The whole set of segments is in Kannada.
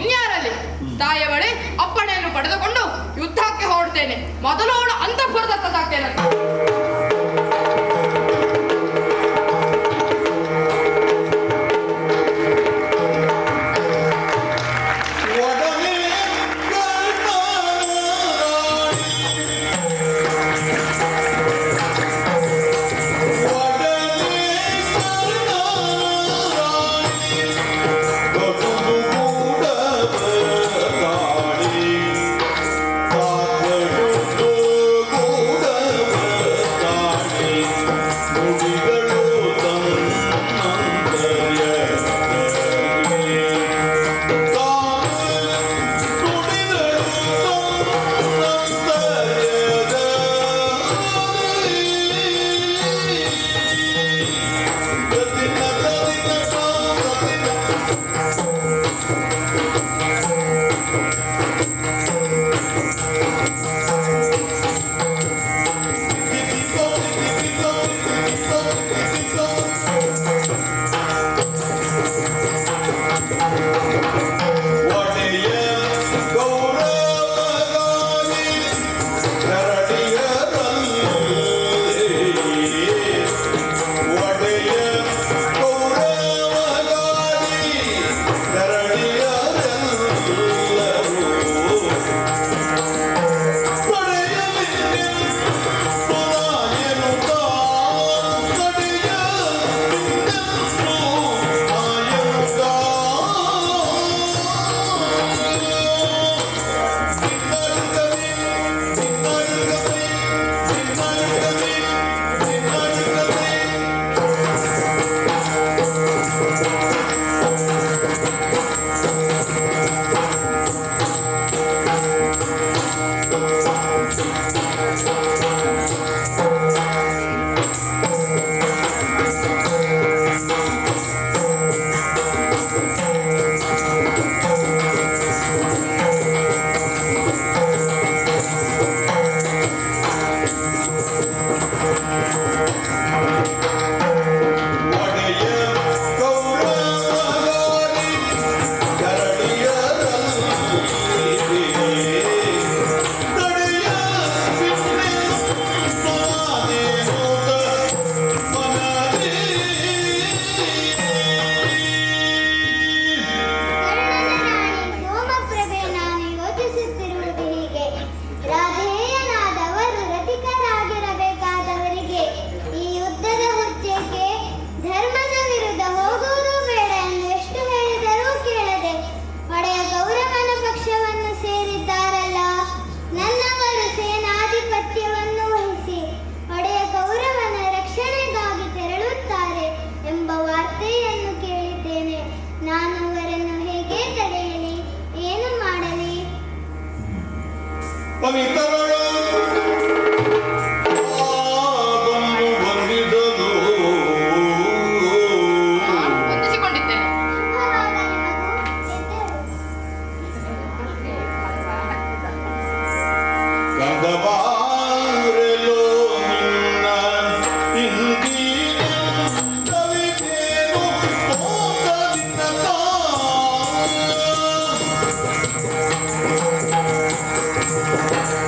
ಇನ್ಯಾರಲ್ಲಿ ತಾಯಿಯ ಬಳಿ ಅಪ್ಪಣೆಯನ್ನು ಪಡೆದುಕೊಂಡು ಯುದ್ಧಕ್ಕೆ ಹೊರಡ್ತೇನೆ. ಮೊದಲೋಳು ಅಂತಃಪುರದತ್ತ ಸಾಕ್ತೇನೆ.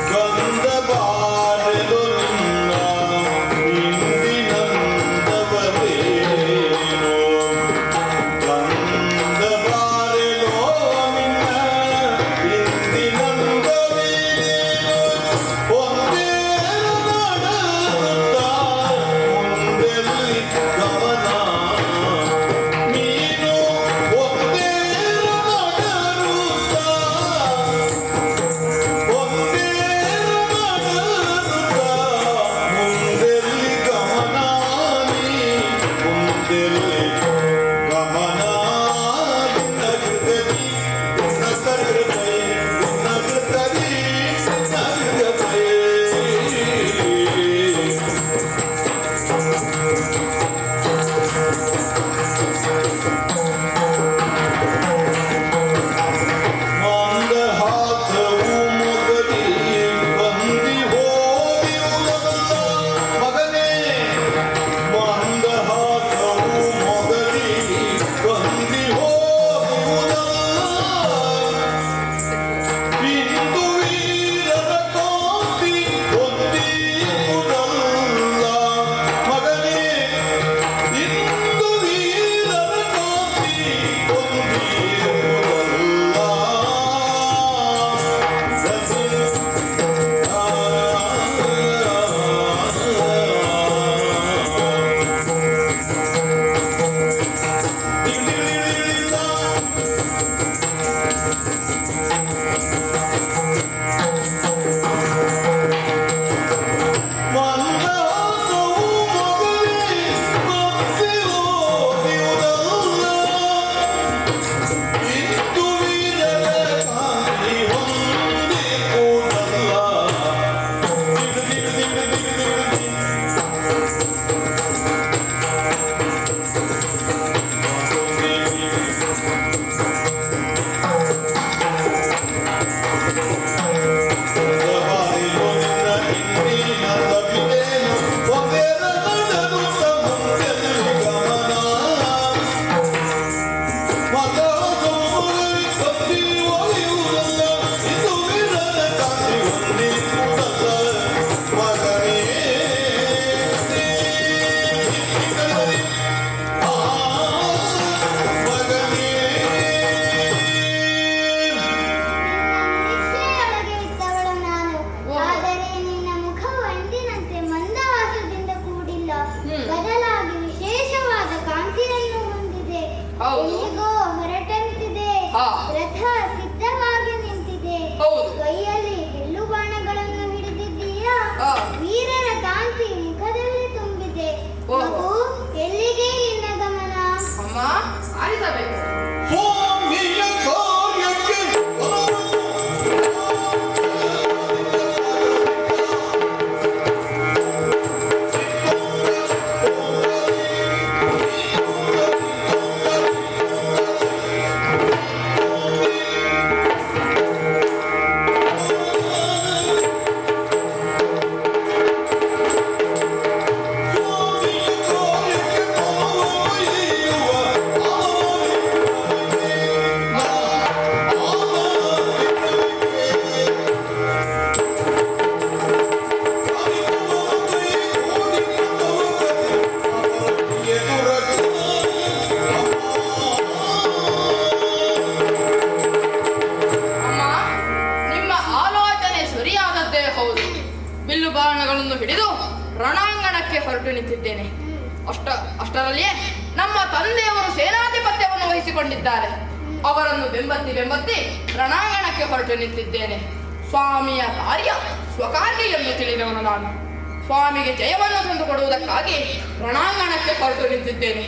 Go ಅಷ್ಟರಲ್ಲಿಯೇ ನಮ್ಮ ತಂದೆಯವರು ಸೇನಾಧಿಪತ್ಯವನ್ನು ವಹಿಸಿಕೊಂಡಿದ್ದಾರೆ. ಅವರನ್ನು ಬೆಂಬತ್ತಿ ರಣಾಂಗಣಕ್ಕೆ ಹೊರಟು ನಿಂತಿದ್ದೇನೆ. ಸ್ವಾಮಿಯ ಕಾರ್ಯ ಸ್ವಕಾರ್ಯ ಎಂದು ತಿಳಿದವನು ನಾನು. ಸ್ವಾಮಿಗೆ ಜಯವನ್ನು ತಂದುಕೊಡುವುದಕ್ಕಾಗಿ ರಣಾಂಗಣಕ್ಕೆ ಹೊರಟು ನಿಂತಿದ್ದೇನೆ.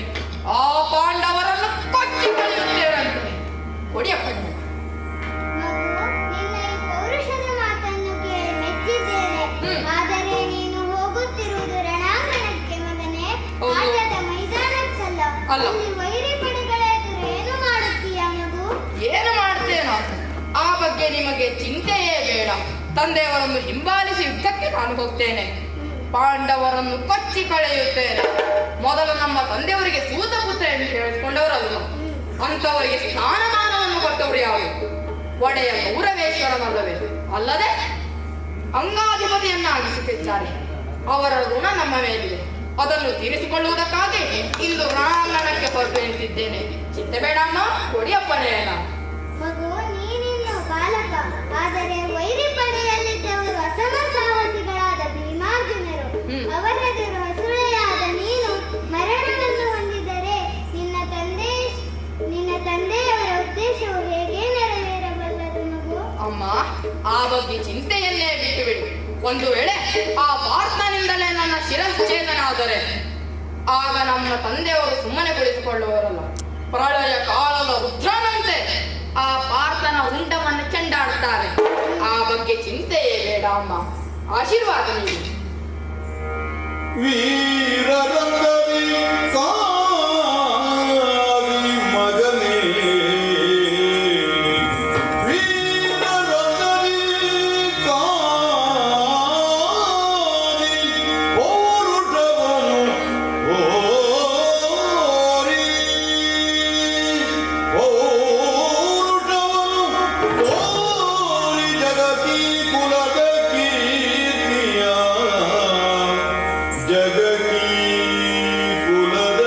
ಆ ಪಾಂಡವರನ್ನು ಕೊಚ್ಚಿ ಕಳೆಯುತ್ತೇನಂತೆ. ಕೊಡಿಯಪ್ಪ. ಏನು ಮಾಡ್ತೇನೋ ಆ ಬಗ್ಗೆ ನಿಮಗೆ ಚಿಂತೆಯೇ ಬೇಡ. ತಂದೆಯವರನ್ನು ಹಿಂಬಾಲಿಸಿ ಯುದ್ಧಕ್ಕೆ ನಾನು ಹೋಗ್ತೇನೆ. ಪಾಂಡವರನ್ನು ಕೊಚ್ಚಿ ಕಳೆಯುತ್ತೇನೆ. ಮೊದಲು ನಮ್ಮ ತಂದೆಯವರಿಗೆ ಸೂತ ಪುತ್ರ ಎಂದು ಹೇಳಿಕೊಂಡವರಲ್ಲ, ಅಂತವರಿಗೆ ಸ್ಥಾನಮಾನವನ್ನು ಕೊಟ್ಟವರು ಯಾರು? ಒಡೆಯ ಗೌರವೇಶ್ವರನಲ್ಲವೇ? ಅಲ್ಲದೆ ಅಂಗಾಧಿಪತಿಯನ್ನಾಗಿಸುತ್ತಿದ್ದಾರೆ. ಅವರ ಋಣ ನಮ್ಮ ಮೇಲಿದೆ. ಅದನ್ನು ತೀರಿಸಿಕೊಳ್ಳುವುದಕ್ಕಾಗಿ ಇಂದು ರಣಾಂಗಣಕ್ಕೆ ಹೊರಟು ನಿಂತಿದ್ದೇನೆ. ಚಿಂತೆ ಬೇಡ ಅಣ್ಣ, ಕೊಡಿಯಪ್ಪನೇನ. ಮಗು, ನೀನಿನ್ನು ಬಾಲಕ. ಆದರೆ ವೈರಿ ಪಡೆಯಲ್ಲಿದ್ದವರು ಅಸಮ ಸಾಹಸಿಗಳಾದ ಭೀಮಾರ್ಜುನರು. ಅವರೆದುರು ಹಸುಳೆಯಾದ ನೀನು ಮರಣವನ್ನು ಹೊಂದಿದರೆ ನಿನ್ನ ತಂದೆಯವರ ಉದ್ದೇಶವು ಹೇಗೆ ನೆರವೇರಬಲ್ಲದು ಮಗು? ಅಮ್ಮ, ಆ ಬಗ್ಗೆ ಚಿಂತೆಯನ್ನೇ ಬಿಟ್ಟು ಬಿಡು. ಒಂದು ವೇಳೆ ಆ ಪಾರ್ಥನಿಂದಲೇ ನನ್ನ ಶಿರಶ್ಛೇದನಾದರೆ ಆಗ ನಮ್ಮ ತಂದೆಯವರು ಸುಮ್ಮನೆ ಕುಳಿತುಕೊಳ್ಳುವರಲ್ಲ. ಪ್ರಳಯ ಕಾಲದ ರುದ್ರನಂತೆ ಆ ಪಾರ್ಥನ ಉಂಡವನ್ನು ಚೆಂಡಾಡುತ್ತಾರೆ. ಆ ಬಗ್ಗೆ ಚಿಂತೆಯೇ ಬೇಡ ಅಮ್ಮ. ಆಶೀರ್ವಾದ ನೀಡಿ. ಜಗಕೀ ಕುಲದ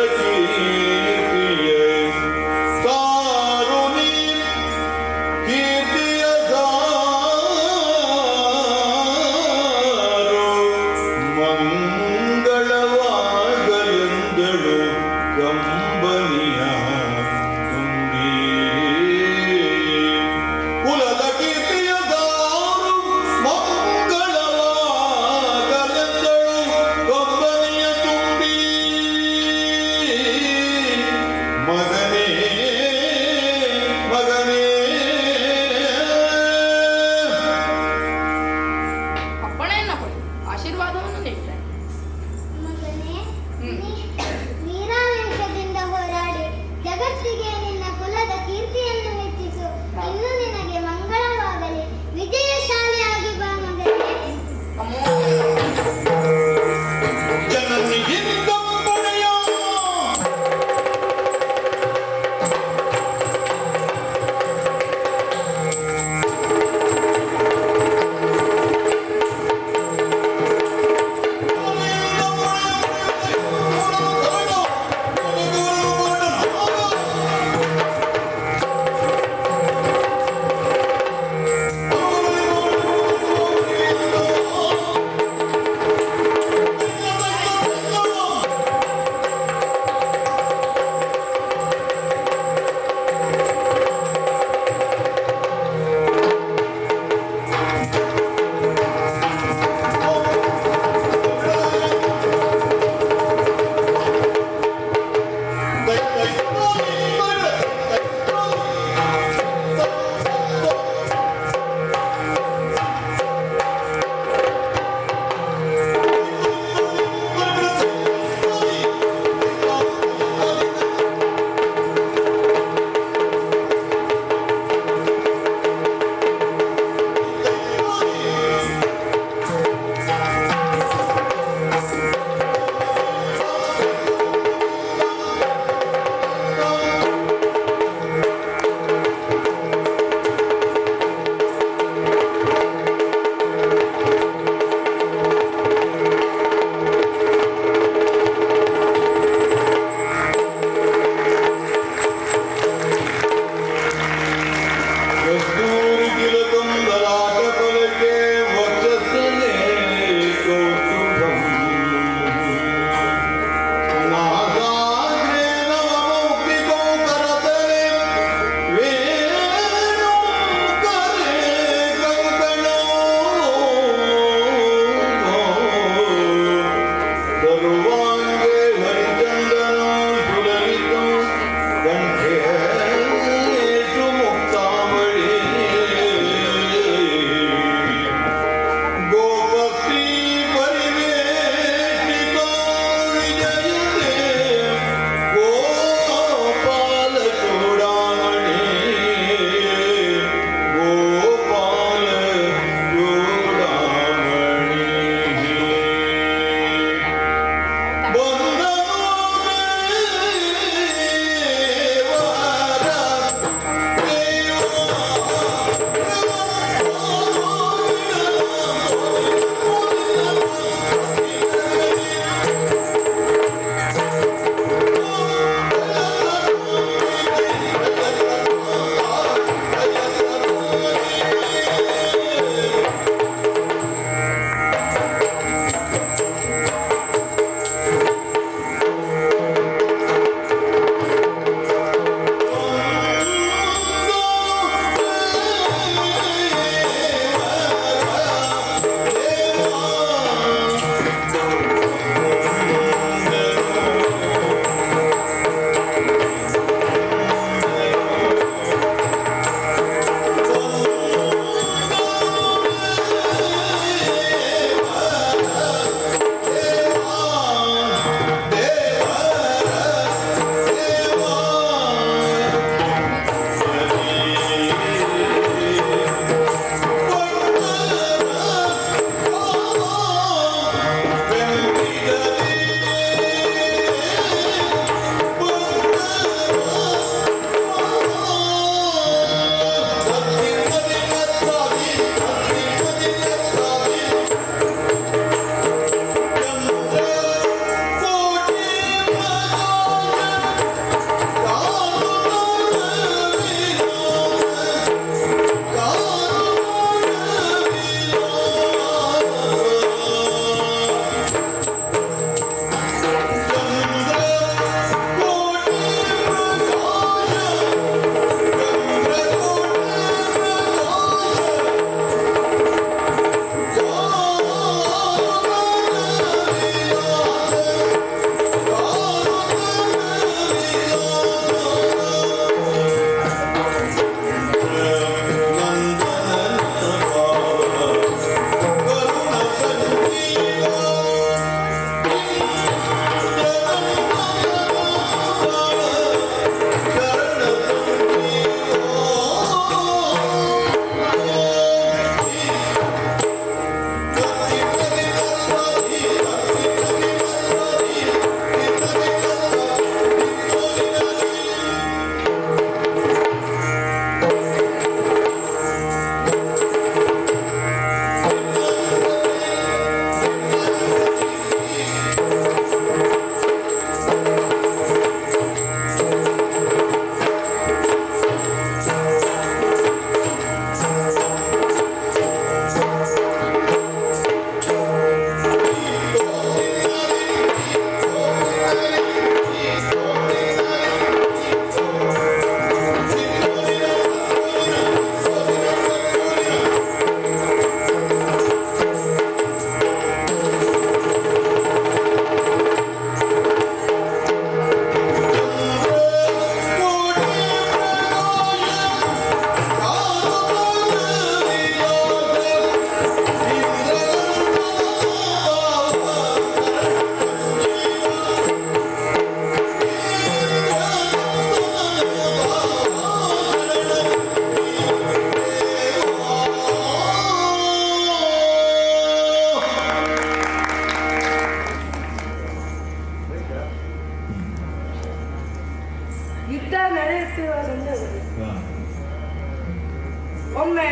ಒಮ್ಮೆ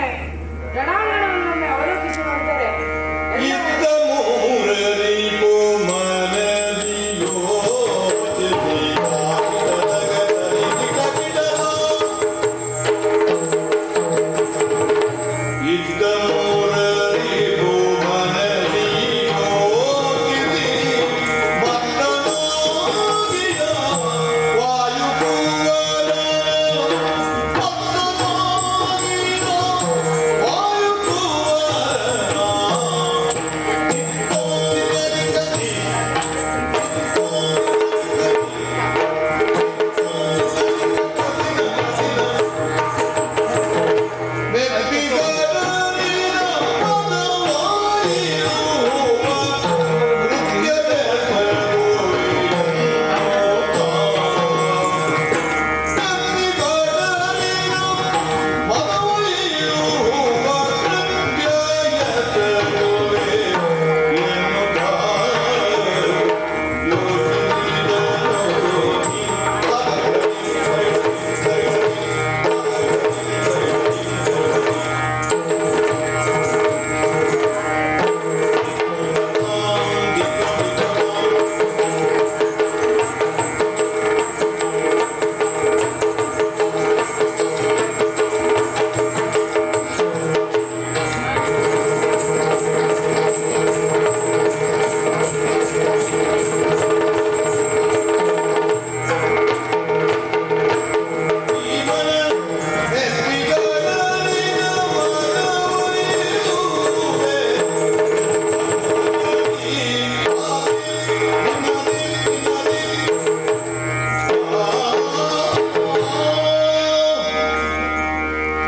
ರಣಾಂಗಣವನ್ನೊಮ್ಮೆ ಅವಲೋಕಿಸಿ ನೋಡಿದರೆ ಇದ್ದ ಮೂರರಿಗೂ ಮನದಿಯೋ ಇದ್ದ ಮೂರರಿಗೂ ಮನದಿಯೋ ಭಕ್ತನೋಗಿದ ವಾಯುಕುವರ ಭಕ್ತನೋಗಿದ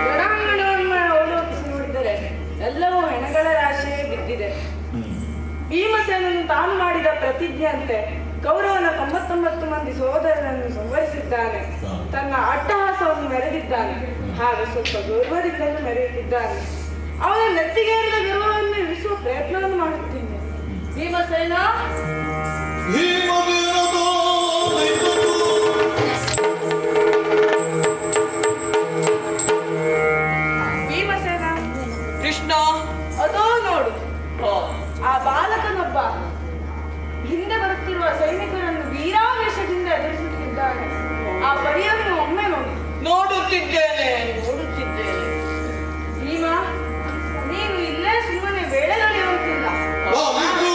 ರಣಾಂಗಣವನ್ನೊಮ್ಮೆ ಅವಲೋಕಿಸಿ ನೋಡಿದರೆ ಎಲ್ಲವೂ ಹೆಣಗಳ ರಾಶಿಯೇ ಬಿದ್ದಿದೆ. ಭೀಮಸೇನನು ತಾನು ಮಾಡಿದ ಪ್ರತಿಜ್ಞೆಯಂತೆ ಕೌರವನ 99 ಮಂದಿ ಸಹೋದರರನ್ನು ಸಂಹರಿಸಿದ್ದಾನೆ. ತನ್ನ ಅಟ್ಟಹಾಸವನ್ನು ಮೆರೆದಿದ್ದಾನೆ. ಹಾಗೂ ಸ್ವಲ್ಪ ಗೌರವದಿಂದಲೂ ಮೆರೆಯುತ್ತಿದ್ದಾನೆ. ಅವನ ನೆತ್ತಿಗೇರಿದ ಗರ್ವವನ್ನು ಇಳಿಸುವ ಪ್ರಯತ್ನವನ್ನು ಮಾಡುತ್ತೇನೆ. ಭೀಮಸೇನ, ಭೀಮಸೇನ, ಕೃಷ್ಣ, ಅದೋ ನೋಡು, ಆ ಬಾಲಕನೊಬ್ಬ ಹಿಂದೆ ಬರುತ್ತಿರುವ ಸೈನಿಕರನ್ನು ವೀರಾವೇಶದಿಂದ ಎದುರಿಸುತ್ತಿದ್ದಾನೆ. ಆ ಪರಿಯನ್ನು ಒಮ್ಮೆ ನೋಡಿ. ನೋಡುತ್ತಿದ್ದೇನೆ. ಭೀಮ, ನೀನು ಇಲ್ಲೇ ಸುಮ್ಮನೆ ವೇಳೆ ನಡೆಯುವಂತಿಲ್ಲ. ವಾಯು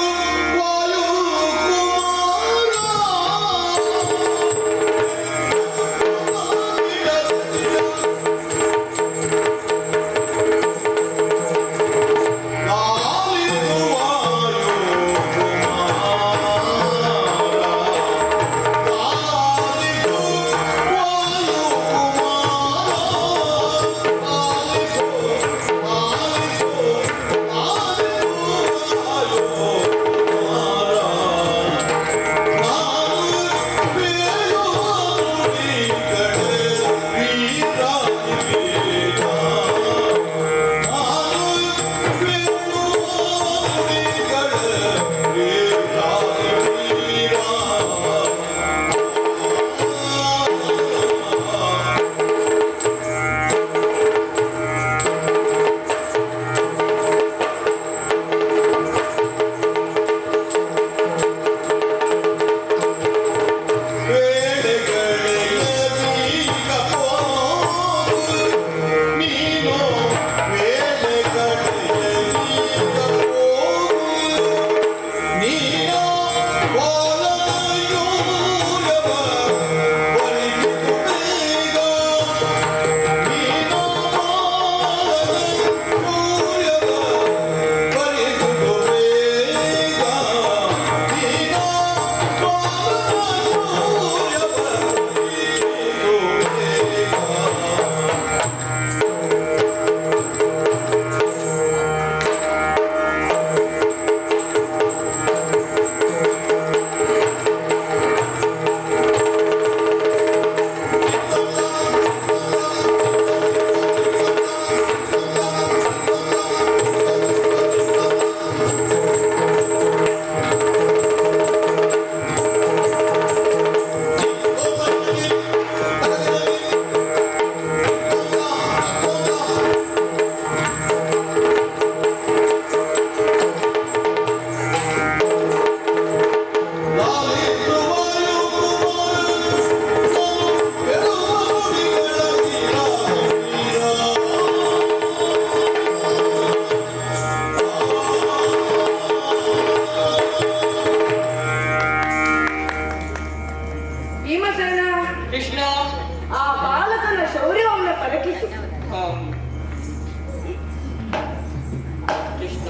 ಕೃಷ್ಣ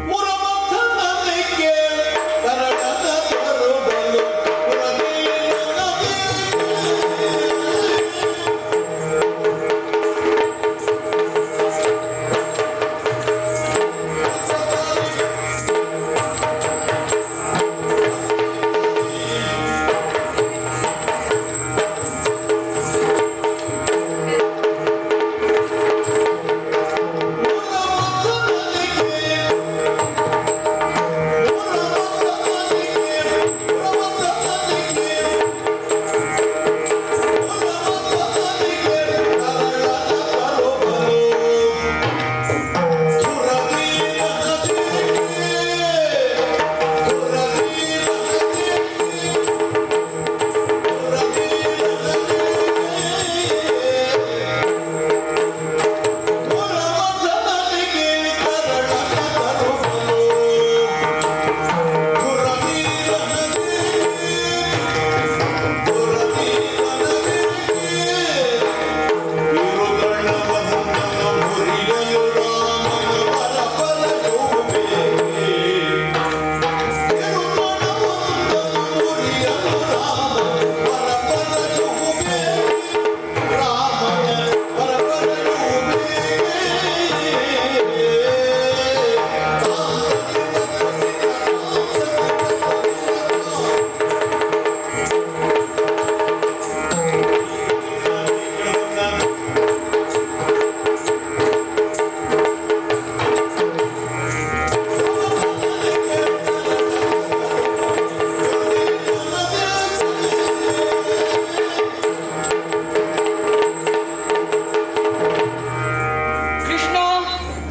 ಮುರಮಥನಿಗೆ ಕರಡದ ತರುಬಲು ಪುರವೀರನಗೆ ಕೃಷ್ಣ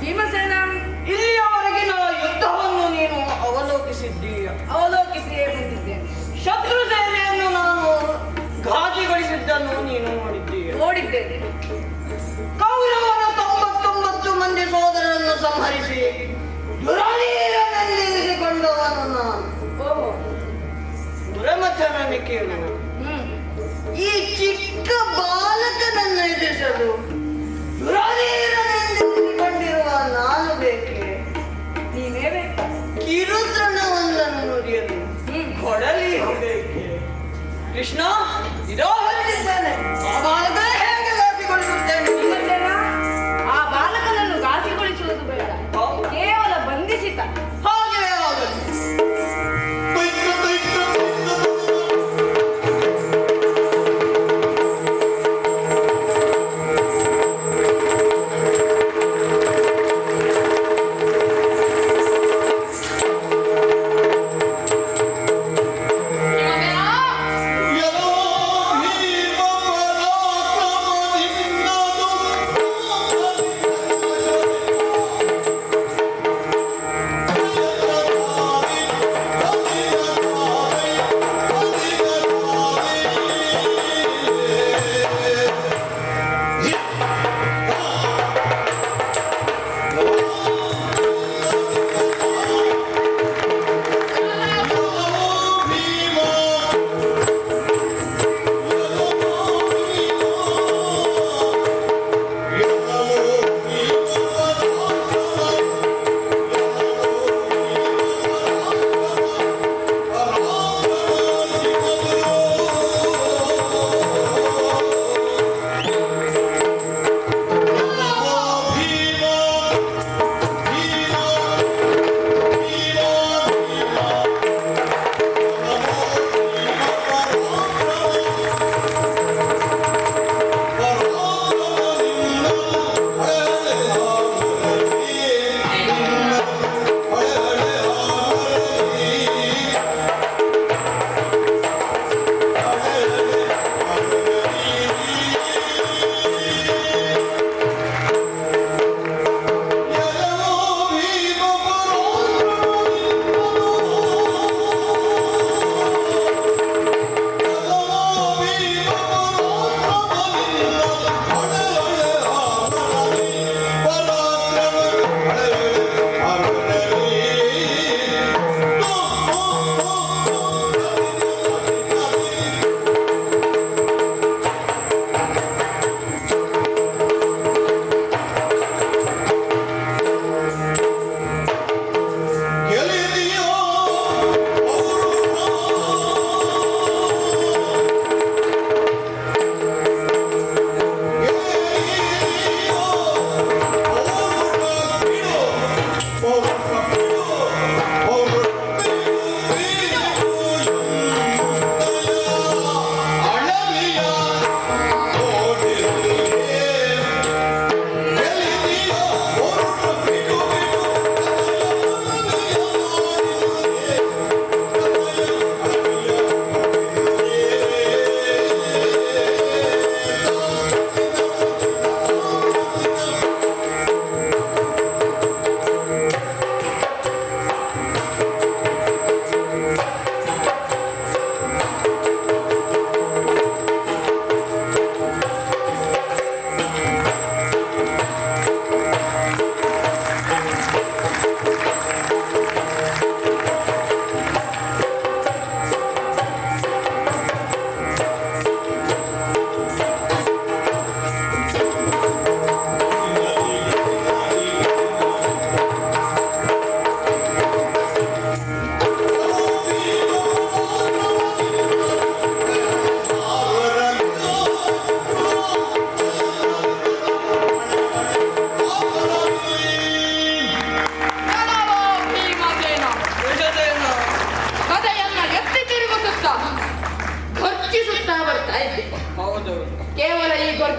ಭೀಮಸೇನ ಇಲ್ಲಿಯವರೆಗಿನ ಯುದ್ಧವನ್ನು ನೀನು ಅವಲೋಕಿಸಿಯೇ ಬಂದಿದ್ದೇನೆ. ಶತ್ರು ಸೇನೆಯನ್ನು ನಾನು ಘಾತಿಗೊಳಿಸಿದ್ದನ್ನು ನೀನು ನೋಡಿದ್ದೇನೆ. ಕೌರವನ 99 ಮಂದಿ ಸೋದರರನ್ನು ಸಂಹರಿಸಿ ದುರಾನೀರನೆಂದಿರಿಸಿಕೊಂಡವನು ನಾನು. ಓಹೋ. ಮುರಮಥನನ್ನು ಕೇಳು. ಈ ಚಿಕ್ಕ ಬಾಲಕನನ್ನು ಎದುರಿಸಲು ದುರಾನೀರನೆಂದಿರಿಸಿಕೊಂಡಿರುವ ನಾನು ಬೇಕೆ? ನೀನೇ ಬೇಕು. ಕಿರುತೃಣವೊಂದನ್ನು ನುಡಿಯಲು ಕೊಡಲಿ ಬೇಕೆ? ಕೃಷ್ಣ ಇದೋ ಹೊರಟಿದ್ದೇನೆ. ಆ ಬಾಲಕ ಹೇಗೆ ಘಾತಿಗೊಳಿಸುತ್ತೇನೆ? ಭೀಮಸೇನ, ಆ ಬಾಲಕನನ್ನು ಘಾಸಿಗೊಳಿಸುವುದು ಬೇಡ, ಕೇವಲ ಬಂಧಿಸಿತ. ಹಾಗೆ ಆಗಲಿ. ಭೀಮಸೇನ, ಎಲ್ಲೋ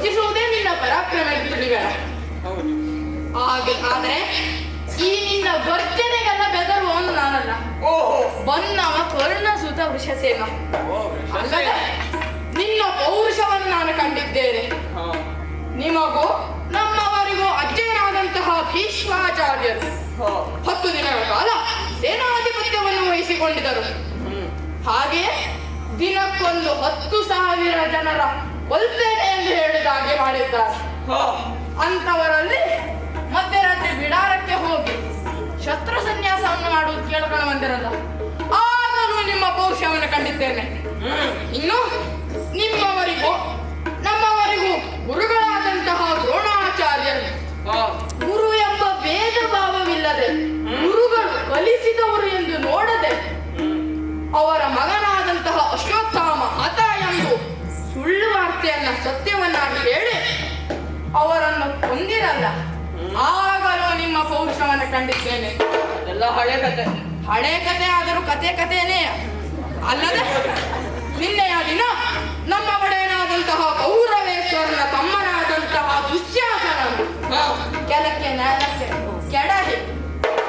ವರ್ತಿಸುವುದೇ ನಿನ್ನ ಪರಾಕ್ರಮ ಎಂದು ತಿಳಿಬೇಡ. ಹೌದು. ಆದರೆ ಈ ನಿನ್ನ ಗರ್ಜನೆಗೆಲ್ಲ ಬೆದರುವವನು ನಾನಲ್ಲ. ಓಹೋ. ಬನ್ನವ ಕರ್ಣಸುತ ವೃಷಸೇನ. ಓ, ಅಲ್ಲದೆ ನಿನ್ನ ಪೌರುಷವನ್ನು ನಾನು ಕಂಡಿದ್ದೇನೆ. ಹಾ. ನಿಮಗೂ ನಮ್ಮವರಿಗೂ ಅಜ್ಜನಾದಂತಹ ಭೀಷ್ಮಾಚಾರ್ಯರು ಹಾ. 10 ದಿನಗಳ ಕಾಲ ಸೇನಾಧಿಪತ್ಯವನ್ನು ವಹಿಸಿಕೊಂಡಿದ್ದರು. ಹಾಗೆ ದಿನಕ್ಕೊಂದು 10,000 ಜನರ ಕೊಲ್ತೇನೆ ಎಂದು ಹೇಳಿದಾಗೆ ಮಾಡಿದ್ದಾರೆ. ಹಾ. ಅಂತವರಲ್ಲಿ ಮಧ್ಯರಾತ್ರಿ ಬಿಡಾರಕ್ಕೆ ಹೋಗಿ ಶಸ್ತ್ರ ಸನ್ಯಾಸವನ್ನು ಮಾಡುವುದು ಕೇಳ್ಕೊಂಡು ಬಂದಿರಲ್ಲ, ಆಗಲೂ ನಿಮ್ಮ ಪೌರುಷವನ್ನು ಕಂಡಿದ್ದೇನೆ. ಇನ್ನು ನಿಮ್ಮವರಿಗೂ ನಮ್ಮವರಿಗೂ ಗುರುಗಳಾದಂತಹ ದ್ರೋಣಾಚಾರ್ಯರು ಹಾ. ಗುರು ಎಂಬ ಭೇದ ಭಾವವಿಲ್ಲದೆ ಗುರುಗಳು ಕಲಿಸಿದವರು ಎಂದು ನೋಡದೆ ಅವರ ಮಗನಾದಂತಹ ಅಶ್ವತ್ಥಾಮ ಹತ ಎಂದು ಸುಳ್ಳು ವಾರ್ತೆಯನ್ನ ಸತ್ಯವನ್ನಾಗಿ ಹೇಳಿ ಅವರನ್ನು ಕೊಂದಿರಲ್ಲ, ಆಗಲೂ ನಿಮ್ಮ ಪೌರುಷವನ್ನು ಕಂಡಿದ್ದೇನೆ. ಎಲ್ಲ ಹಳೆ ಕತೆ. ಹಳೆ ಕತೆ ಆದರೂ ಕಥೆನೇ ಅಲ್ಲದೆ ನಿನ್ನೆಯ ದಿನ ನಮ್ಮ ಒಡೆಯನಾದಂತಹ ಕೌರವೇಶ್ವರನ ತಮ್ಮನಾದಂತಹ ದುಶ್ಯಾಸನನು ಕೆಳಕ್ಕೆ ನೆಲಕ್ಕೆ ಕೆಡಹಿ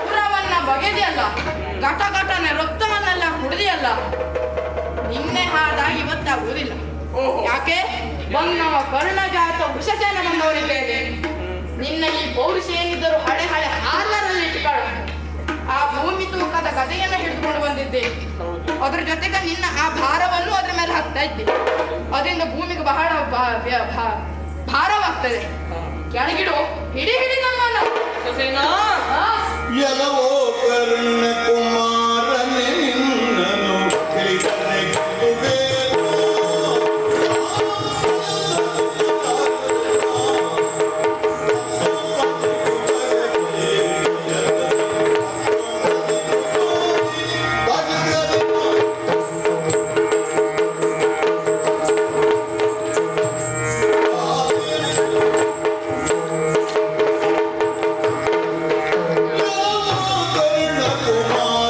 ಪುರವನ್ನ ಬಗೆದಿಯಲ್ಲ, ಘಟಘಟನೆ ರಕ್ತವನ್ನೆಲ್ಲ ಕುಡಿದಿಯಲ್ಲ, ನಿನ್ನೆ ಹಾದ ಇವತ್ತಾಗುವುದಿಲ್ಲ. ಯಾಕೆ? ಬನ್ನವ ಕರ್ಣಜಾತ ವೃಷಸೇನ ಬಂದವರಿದ್ದೇನೆ. ನಿನ್ನ ಈ ಪೌರುಷ ಏನಿದ್ದರೂ ಹಳೆ ಹಾಲರಲ್ಲಿ ಇಟ್ಕೊಳ್ಳ. ಆ ಭೂಮಿ ತೂಕದ ಗದೆಯನ್ನು ಹಿಡಿದುಕೊಂಡು ಬಂದಿದ್ದೆ. ಅದ್ರ ಜೊತೆಗೆ ನಿನ್ನ ಆ ಭಾರವನ್ನು ಅದ್ರ ಮೇಲೆ ಹಾಕ್ತಾ ಇದ್ದೆ. ಅದರಿಂದ ಭೂಮಿಗೆ ಬಹಳ ಭಾರವಾಗ್ತದೆ. ಕೆಳಗಿಡು, ಹಿಡಿ ನಮ್ಮನ್ನು. ಸೊಸೇನಾ. ಎಲ್ಲವೋ ಕರ್ಣ ಕುಮಾರನೆ ನಿನ್ನನು ತಿಳಿದರೆ ಗೆಲ್ಲುವೆನು. ಕರ್ಣ ಕುಮಾರ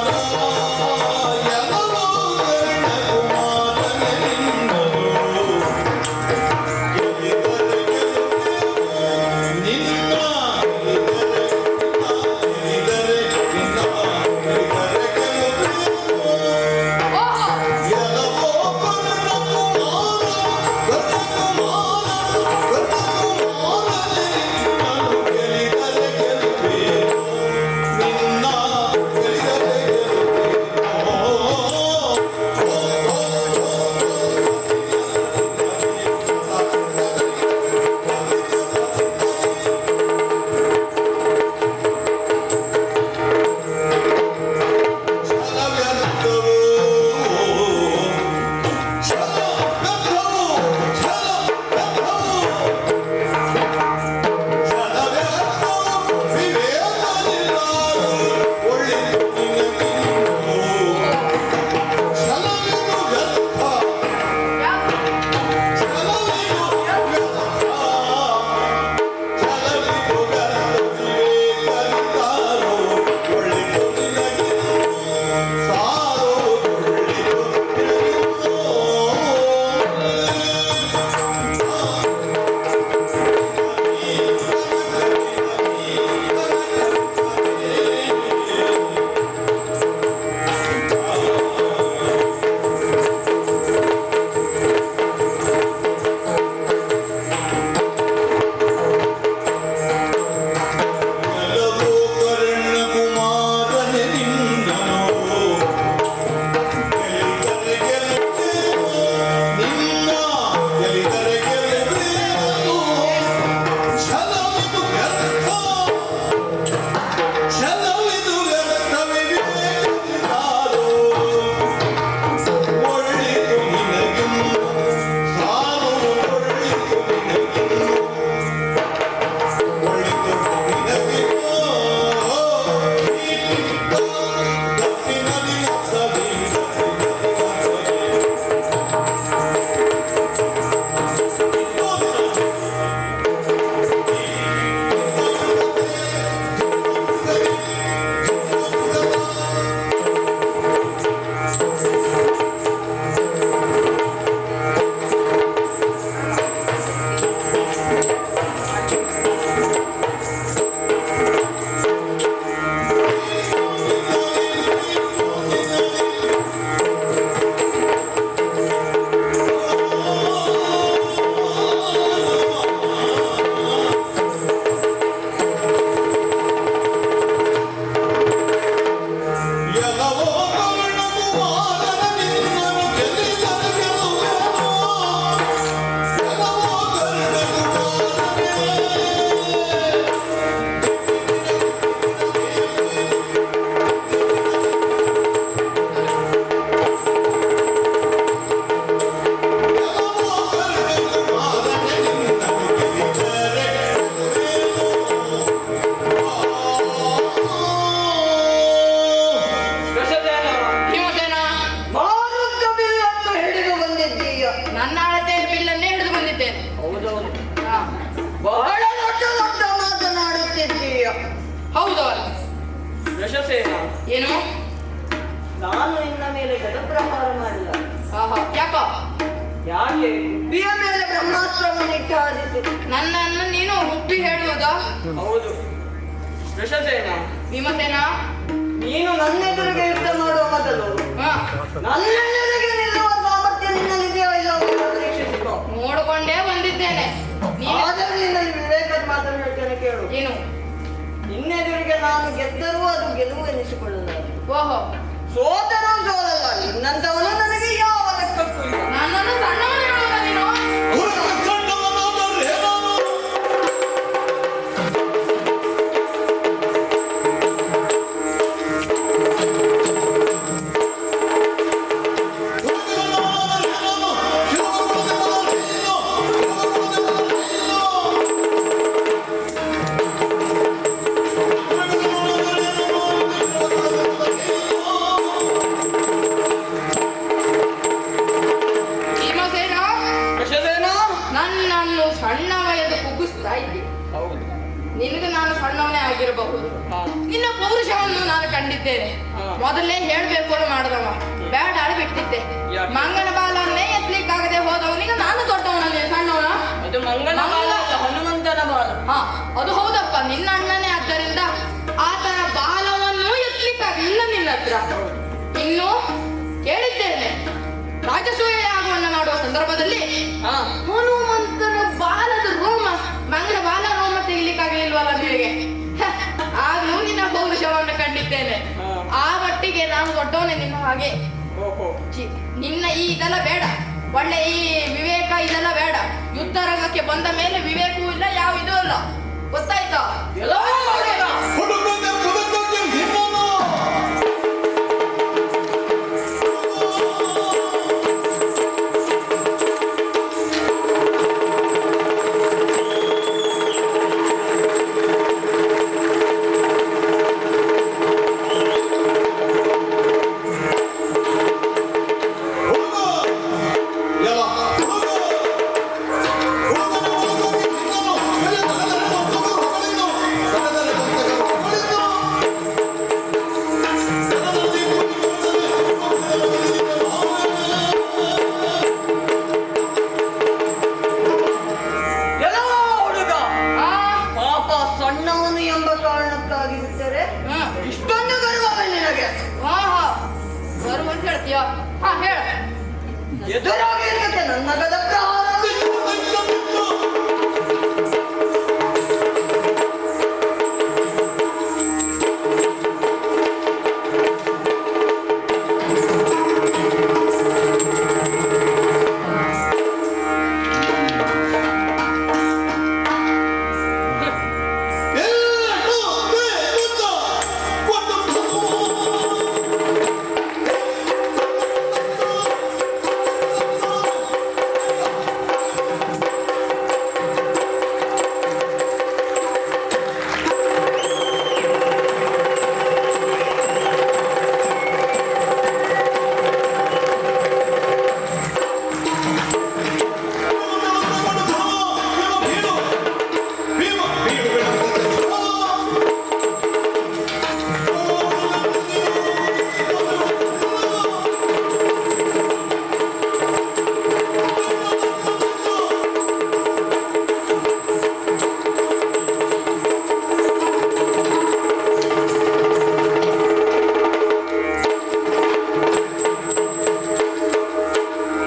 ಹೌದವಲ್ಲ. ಯಶಸ್ಸೇನ ಏನು? ನಾನು ನಿನ್ನ ಮೇಲೆ ಗದಪ್ರಹಾರ ಮಾಡಿಲ್ಲ. ಆಹಾ, ಯಾಕೋ? ಯಾಕೆ ಗುಬ್ಬಿಯ ಮೇಲೆ ಬ್ರಹ್ಮಾಸ್ತ್ರವನ್ನು ಇಟ್ಟಾದಿತ್ತು. ನನ್ನನ್ನು ನೀನು ಉಪ್ಪಿ ಹೇಳುವುದಾ? ಹೌದು ಯಶಸ್ಸೇನ, ಭೀಮಸೇನ, ನೀನು ನನ್ನೆದುರಿಗೆ ಯುದ್ಧ ಮಾಡುವ ಮೊದಲು ಹಾ, ನನ್ನೆದುರಿಗೆ ನಿಲ್ಲುವ ಸಾಮರ್ಥ್ಯ ನಿನ್ನಲ್ಲಿದೆಯೋ ಇಲ್ಲೋ ಎಂದು ಪರೀಕ್ಷಿಸಿಕೋ. ನೋಡಿಕೊಂಡೇ ಬಂದಿದ್ದೇನೆ. ನೀನು ಆದರೆ ನಿನ್ನಲ್ಲಿ ವಿವೇಕದ ಮಾತನ್ನು ಹೇಳ್ತೇನೆ ಕೇಳು. ಏನು? ನಿನ್ನೆದುರಿಗೆ ನಾನು ಗೆದ್ದರೂ ಅದು ಗೆಲುವು ಎನಿಸಿಕೊಳ್ಳಲ್ಲ, ಓಹೋ, ಸೋತರೂ ಸೋಲಲ್ಲ. ನಿನ್ನಂತವನು ನನಗೆ ಯಾವ ಲೆಕ್ಕಕ್ಕೂ ಇಲ್ಲ. ನನ್ನನ್ನು ಸಣ್ಣವನು ಹೇಳುವುದ ನೀನು? ಭೀಮಸೇನ, ಯಶಸ್ಸೇನ, ನನ್ನನ್ನು ಸಣ್ಣವ ಎಂದು ಕುಗ್ಗಿಸ್ತಾ ಇದ್ದೆ. ಹೌದು. ನಿನಗೆ ನಾನು ಸಣ್ಣವನೇ ಆಗಿರಬಹುದು. ಹಾ. ನಿನ್ನ ಪೌರುಷವನ್ನು ನಾನು ಕಂಡಿದ್ದೇನೆ. ಹಾ. ಮೊದಲೇ ಹೇಳ್ಬೇಕು ಅಂತ ಮಾಡಿದವ ಬೇಡ ಬಿಟ್ಟಿದ್ದೆ. ಯಾಕೆ? ಮಂಗನ ಬಾಲನ್ನೇ ಎತ್ತಲಿಕ್ಕಾಗದೆ ಹೋದವನಿಗೆ ನಾನು ದೊಡ್ಡವನಲ್ಲಿ ಸಣ್ಣವನ. ಅದು ಮಂಗನ ಬಾಲ ಅಲ್ಲ, ಹನುಮಂತನ ಬಾಲ. ಹಾ, ಅದು ಹೌದಪ್ಪ, ನಿನ್ನ ಅಣ್ಣನೇ. ಆದ್ದರಿಂದ ಆತನ ಬಾಲವನ್ನು ಎತ್ತಲಿಕ್ಕಾಗಿಲ್ಲ ನಿನ್ನ ಹತ್ರ. ಇನ್ನು ಕೇಳಿದ್ದೇನೆ, ರಾಜಸೂಯ ಯಾಗವನ್ನು ಮಾಡುವ ಸಂದರ್ಭದಲ್ಲಿ ಹಾ. ಹನುಮಂತನ ಬಾಲದ ರೋಮ, ಮಂಗನ ಬಾಲ ರೋಮ ತೆಗಿಲಿಕ್ಕಾಗಲಿಲ್ವಲ್ಲ ನಿನಗೆ? ಆಗ್ಲೂ ನಿನ್ನ ಪೌರುಷವನ್ನು ಕಂಡಿದ್ದೇನೆ. ಹಾ. ಆ ಮಟ್ಟಿಗೆ ನಾನು ದೊಡ್ಡವನೇ ನಿನ್ನ ಹಾಗೆ. ಓಹೋ. ನಿನ್ನ ಈ ಇದೆಲ್ಲ ಬೇಡ, ಒಳ್ಳೆ ಈ ವಿವೇಕ ಇದೆಲ್ಲ ಬೇಡ. ಯುದ್ಧ ರಂಗಕ್ಕೆ ಬಂದ ಮೇಲೆ ವಿವೇಕವೂ ಇಲ್ಲ, ಯಾವ ಇದೂ ಇಲ್ಲ. ಗೊತ್ತಾಯ್ತಾ? ಎಲ್ಲವೂ ಮಾಡಿದ. ಹುಡುಗಗೆ ಹುಡುಗಗೆ ನಿನ್ನನು ಎಲ್ಲವೂ ಹುಡುಗ. ಆ, ಪಾಪ ಸಣ್ಣವನು ಎಂಬ ಕಾರಣಕ್ಕಾಗಿ ಬಿಟ್ಟರೆ ಹ್ಮ್. ಇಷ್ಟೊಂದು ಗರ್ವವೇ ನಿನಗೆ? ಆಹಾ, ಬರು ಅಂತ ಹೇಳ್ತೀಯ? ಹಾ, ಹೇಳ. ಎದುರಾಗಿ ಇರಕ್ಕೆ ನನ್ನ ಗದಪ್ರಹಾರ.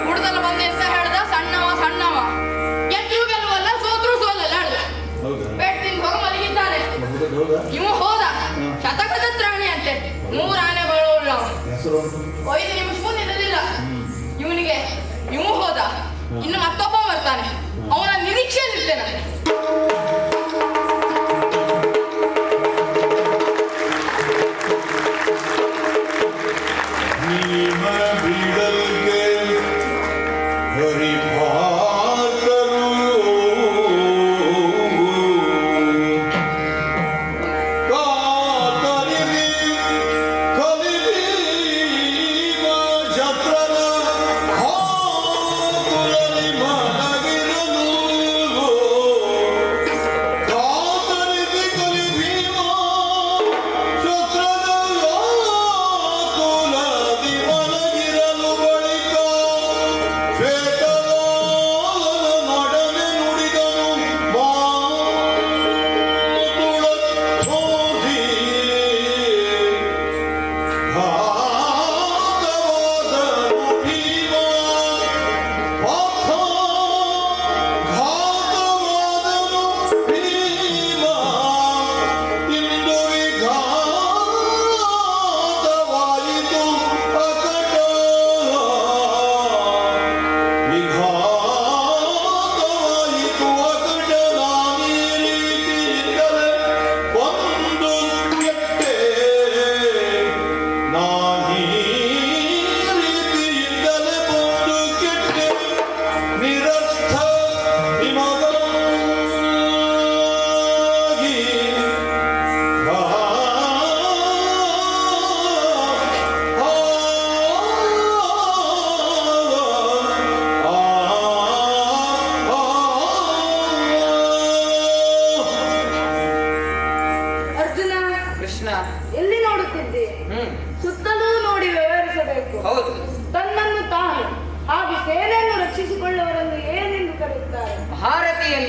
ಹುಡ್ದಲ್ಲ ಬಂದ ಎಂತ ಹೇಳ್ದ? ಸಣ್ಣವ ಸಣ್ಣವ, ಗೆದ್ರು ಗೆಲ್ಲುವಲ್ಲ, ಸೋತ್ರು ಸೋಲಲ್ಲ ಹೇಳ್ದ. ಬೆಟ್ಟಿಂದ ಹೋಗಿ ಮಲಗಿದ್ದಾನೆ. ಇವು ಹೋದ ಶತಕದ ತ್ರಾಣಿ ಅಂತೆ, 100 ಆನೆಗಳು ಉಳ್ಳವ. 5 ನಿಮಿಷಕ್ಕೂ ನಿಲ್ಲಲಿಲ್ಲ ಇವನಿಗೆ. ಇವು ಹೋದ, ಇನ್ನು ಮತ್ತೊಬ್ಬ ಬರ್ತಾನೆ, ಅವನ ನಿರೀಕ್ಷೆಯಲ್ಲಿರ್ತೇನೆ. ಭೀಮ ಬಿಡಲ್ಗೆ ಹರಿಭಾತರು ಕಾತರಿರಿ ಕಲಿರೀವ ಜತ್ರನ ಹಾಕುಲರಿ ಮಲಗಿರಲು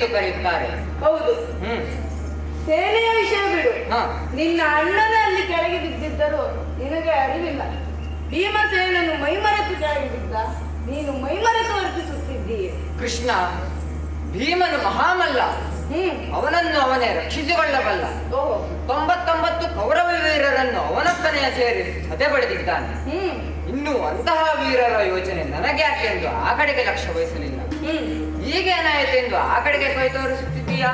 ಎಂದು ಕರೆಯುತ್ತಾರೆ. ಹೌದು, ಹ್ಮ್ ಸೇನೆಯ ವಿಷಯ ಬಿಡು. ಹ. ನಿನ್ನ ಅಣ್ಣನೇ ಅಲ್ಲಿ ಕೆಳಗೆ ಬಿದ್ದಿದ್ದರು ನಿನಗೆ ಅರಿವಿಲ್ಲ. ಭೀಮಸೇನನು ಮೈಮರೆತು ಕೆಳಗೆ ಬಿದ್ದ, ನೀನು ಮೈಮರೆತು ವರ್ತಿಸುತ್ತಿದ್ದೀಯ. ಕೃಷ್ಣ, ಭೀಮನು ಮಹಾಮಲ್ಲ. ಅವನನ್ನು ಅವನೇ ರಕ್ಷಿಸಿಕೊಳ್ಳಬಲ್ಲ. ಓಹೋ. 99 ಕೌರವ ವೀರರನ್ನು ಅವನೊಬ್ಬನೇ ಸೇರಿ ಸದೆ ಬಳಿದಿದ್ದಾನೆ. ಇನ್ನು ಅಂತಹ ವೀರರ ಯೋಚನೆ ನನಗೆ ಯಾಕೆ ಎಂದು ಆ ಕಡೆಗೆ ಲಕ್ಷ್ಯ ವಹಿಸಲಿಲ್ಲ. ಈಗೇನಾಯಿತೆಂದು ಆ ಕಡೆಗೆ ಕೈ ತೋರಿಸುತ್ತಿದ್ದೀಯಾ?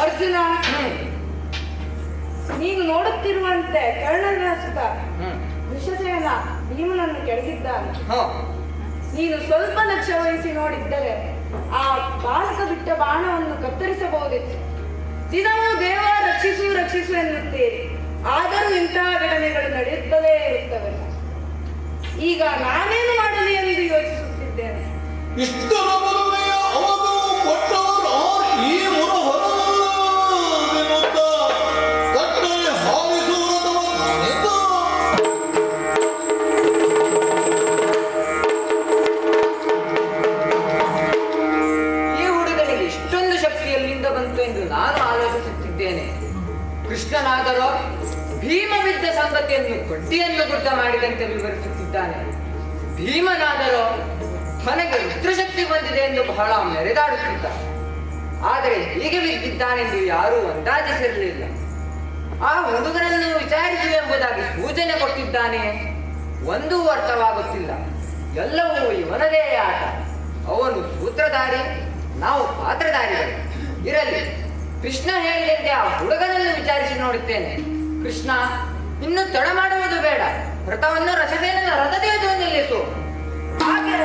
ಅರ್ಜುನ, ನೀನು ನೋಡುತ್ತಿರುವಂತೆ ಕರ್ಣನ ಸುತ ವೃಷಸೇನ ಭೀಮನನ್ನು ಕೆಳಗಿದ್ದಾನೆ. ನೀನು ಸ್ವಲ್ಪ ಲಕ್ಷ್ಯ ವಹಿಸಿ ನೋಡಿದ್ದರೆ ಆ ಬಾಲಕ ಬಿಟ್ಟ ಬಾಣವನ್ನು ಕತ್ತರಿಸಬಹುದಿತ್ತು. ದಿನವೂ ದೇವ ರಕ್ಷಿಸು ರಕ್ಷಿಸು ಎನ್ನುತ್ತೀರಿ, ಆದರೂ ಇಂತಹ ಘಟನೆಗಳು ನಡೆಯುತ್ತಲೇ ಇರುತ್ತವೆ. ಈಗ ನಾನೇನು ಮಾಡಲಿ ಎಂದು ಯೋಚಿಸುತ್ತಿದ್ದೇನೆ. ಇಷ್ಟರ ಮದುವೆಯ ಅವನು ಕೊಟ್ಟವರು ಈ ಮುರ ಹೊರಗುತ್ತ ಕಟ್ಟಳೆ ಹಾರಿಸುವುದನ್ನು ಈ ಹುಡುಗನಿಗೆ ಇಷ್ಟೊಂದು ಶಕ್ತಿ ಎಲ್ಲಿಂದ ಬಂತು ಎಂದು ನಾನು ಆಲೋಚಿಸುತ್ತಿದ್ದೇನೆ. ಕೃಷ್ಣನಾದರೋ ಭೀಮ ಬಿದ್ದ ಸಂಗತಿಯನ್ನು ಕೊಡ್ಡಿಯನ್ನು ಗುಡ್ಡ ಮಾಡಿದಂತೆ ವಿವರಿಸುತ್ತಿದ್ದಾನೆ. ಭೀಮನಾದರೋ ತನಗೆ ರುದ್ರಶಕ್ತಿ ಬಂದಿದೆ ಎಂದು ಬಹಳ ಮೆರೆದಾಡುತ್ತಿದ್ದ. ಆದರೆ ಹೀಗೆ ಬಿದ್ದಿದ್ದಾನೆಂದು ಯಾರೂ ಅಂದಾಜಿಸಿರಲಿಲ್ಲ. ಆ ಹುಡುಗನನ್ನು ವಿಚಾರಿಸುವೆಂಬುದಾಗಿ ಸೂಚನೆ ಕೊಟ್ಟಿದ್ದಾನೆ. ಒಂದೂ ಅರ್ಥವಾಗುತ್ತಿಲ್ಲ. ಎಲ್ಲವೂ ಇವನದೇ ಆಟ. ಅವನು ಸೂತ್ರಧಾರಿ, ನಾವು ಪಾತ್ರಧಾರಿಗಳು. ಇರಲಿ, ಕೃಷ್ಣ ಹೇಳಿದಂತೆ ಆ ಹುಡುಗನನ್ನು ವಿಚಾರಿಸಿ ನೋಡುತ್ತೇನೆ. ಕೃಷ್ಣ, ಇನ್ನು ತಡ ಮಾಡುವುದು ಬೇಡ. ರಥವನ್ನು ರಸಸೇನನ ರಥದೇವತೆ ನಿಲ್ಲಿಸು. ಹಾಗೆ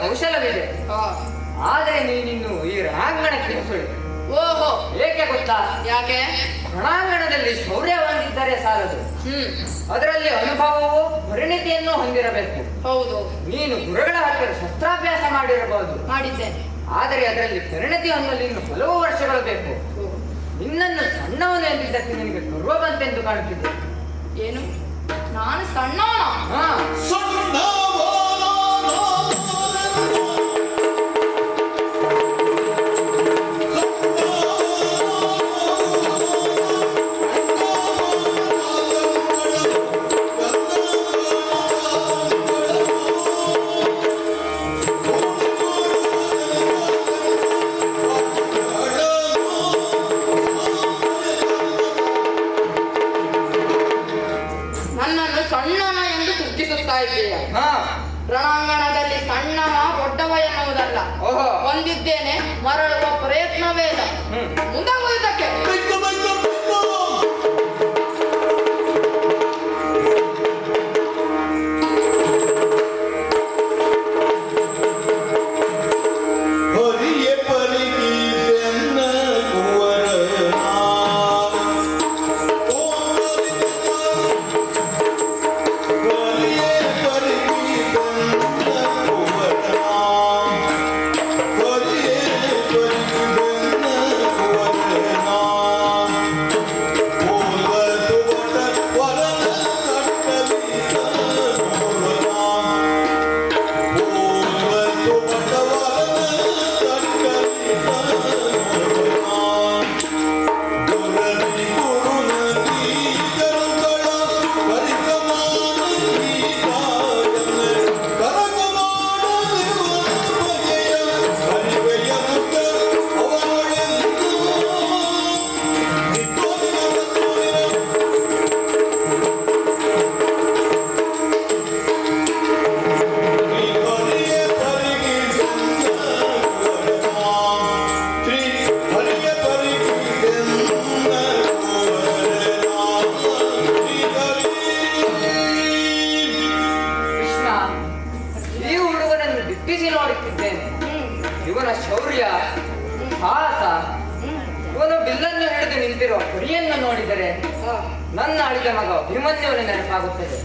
ಕೌಶಲವಿದೆ. ಆದರೆ ನೀನಿನ್ನು ಈ ರಣಾಂಗಣಕ್ಕೆ ಹೊಸಳು. ಓಹೋ, ಏಕೆ ಗೊತ್ತಾ? ಯಾಕೆ? ರಣಾಂಗಣದಲ್ಲಿ ಶೌರ್ಯ ಹೊಂದಿದ್ದರೆ ಸಾಲದು, ಅದರಲ್ಲಿ ಅನುಭವವು ಪರಿಣಿತಿಯನ್ನು ಹೊಂದಿರಬೇಕು. ಹೌದು, ನೀನು ಗುರುಗಳ ಹತ್ತಿರ ಶಸ್ತ್ರಾಭ್ಯಾಸ ಮಾಡಿರಬಹುದು, ಮಾಡಿದ್ದೇನೆ. ಆದರೆ ಅದರಲ್ಲಿ ಪರಿಣಿತಿ ಹೊಂದಲು ಇನ್ನು ಹಲವು ವರ್ಷಗಳು ಬೇಕು. ನಿನ್ನನ್ನು ಸಣ್ಣವನು ಎಂದಿದ್ದಕ್ಕೆ ನಿನಗೆ ಗರ್ವ ಬಂತೆಂದು ಕಾಣುತ್ತಿದ್ದೆ. ಏನು? ನಾನು ಸಣ್ಣವನ? ಬರುವುದಿಲ್ಲ. ಓಹೋ. ಬಂದಿದ್ದೇನೆ, ಮರಳುವ ಪ್ರಯತ್ನವೇ ಇಲ್ಲ. ಮುಂದಾಗುವುದಕ್ಕೆ ಬಿಟ್ಟು ಬಿಟ್ಟು ಬಿಟ್ಟು ಹರಿಯೇ ಪರಿಗೀತೆನ್ನ ಕುವರನ ಹರಿಯೇ ಪರಿಗೀತೆನ್ನ ಕುವರನ ಹರಿಯೇ ಪರಿಗೀತೆನ್ನ ಕುವರನ ಪೂರ್ವತುವಟ ವರನ ಕಟ್ಟಲಿತ ಮೂರನ ಪೂರ್ವತುವಟ ವರನ ಕಟ್ಟಲಿತ ಮೂರನ ಗುರನಿ ಗುರುನದಿ ಕರುಗಳ ಪರಿಕಮಾನ ಗೀತಾಯನ ಕರಕಮಾನ ಬಗೆಯ ಹರಿವೆಯ ಮುಖ ಅವನೊಳೆಂದು ಹರಿಯ ಪರಿಗಿಸನ್ನ ಶ್ರೀ ಹರಿಯ ಪರಿಗಿಸನ್ನ ಕೃಷ್ಣ, ಈ ಹುಡುಗನನ್ನು ದಿಟ್ಟಿಸಿ ನೋಡುತ್ತಿದ್ದೇನೆ. ಇವನ ಶೌರ್ಯ, ಸಾಹಸ, ಇವನು ಬಿಲ್ಲನ್ನು ಹಿಡಿದು ನಿಂತಿರುವ ಕುರಿಯನ್ನು ನೋಡಿದರೆ ನನ್ನ ಅಳಿದ ಮಗ ಅಭಿಮನ್ಯುವಿನ ನೆನಪಾಗುತ್ತದೆ.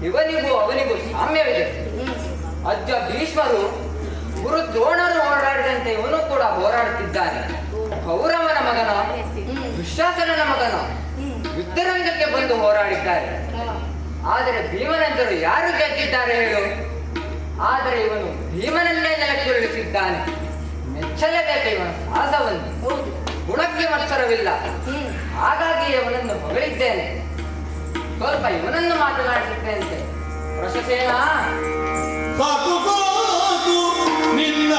ಇವನಿಗೂ ಅವನಿಗೂ ಸಾಮ್ಯವಿದೆ. ಅಜ್ಜ ಭೀಷ್ಮರು ಗುರು ದ್ರೋಣರು ಹೋರಾಡಿದಂತೆ ಇವನು ಕೂಡ ಹೋರಾಡುತ್ತಿದ್ದಾನೆ. ಕೌರವನ ಮಗನ, ದುಶ್ಯಾಸನನ ಮಗನ ಯುದ್ಧರಂಗಕ್ಕೆ ಬಂದು ಹೋರಾಡಿದ್ದಾರೆ. ಆದರೆ ಭೀಮನಂದರು ಯಾರು ಗೆದ್ದಿದ್ದಾರೆ ಹೇಳು? ಆದರೆ ಇವನು ಭೀಮನನ್ನೇ ನೆಲಕ್ಕುರುಳಿಸಿದ್ದಾನೆ. ಮೆಚ್ಚಲೇಬೇಕು ಇವನ ಸಾಹಸವನ್ನು. ಗುಣಕ್ಕೆ ಮತ್ಸರವಿಲ್ಲ. ಹಾಗಾಗಿ ಅವನನ್ನು ಹೊಗಳಿದ್ದೇನೆ. ಸ್ವಲ್ಪ ಇವನನ್ನು ಮಾತನಾಡಿಸುತ್ತೇನೆ. ಪ್ರಶಸೇನ, ಸಾಕು ಸಾಕು ನಿನ್ನ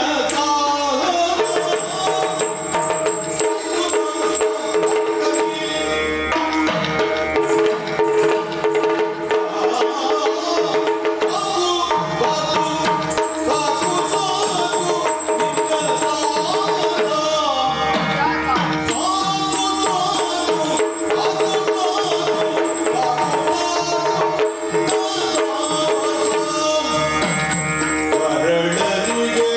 ವರಳನಿಗೆ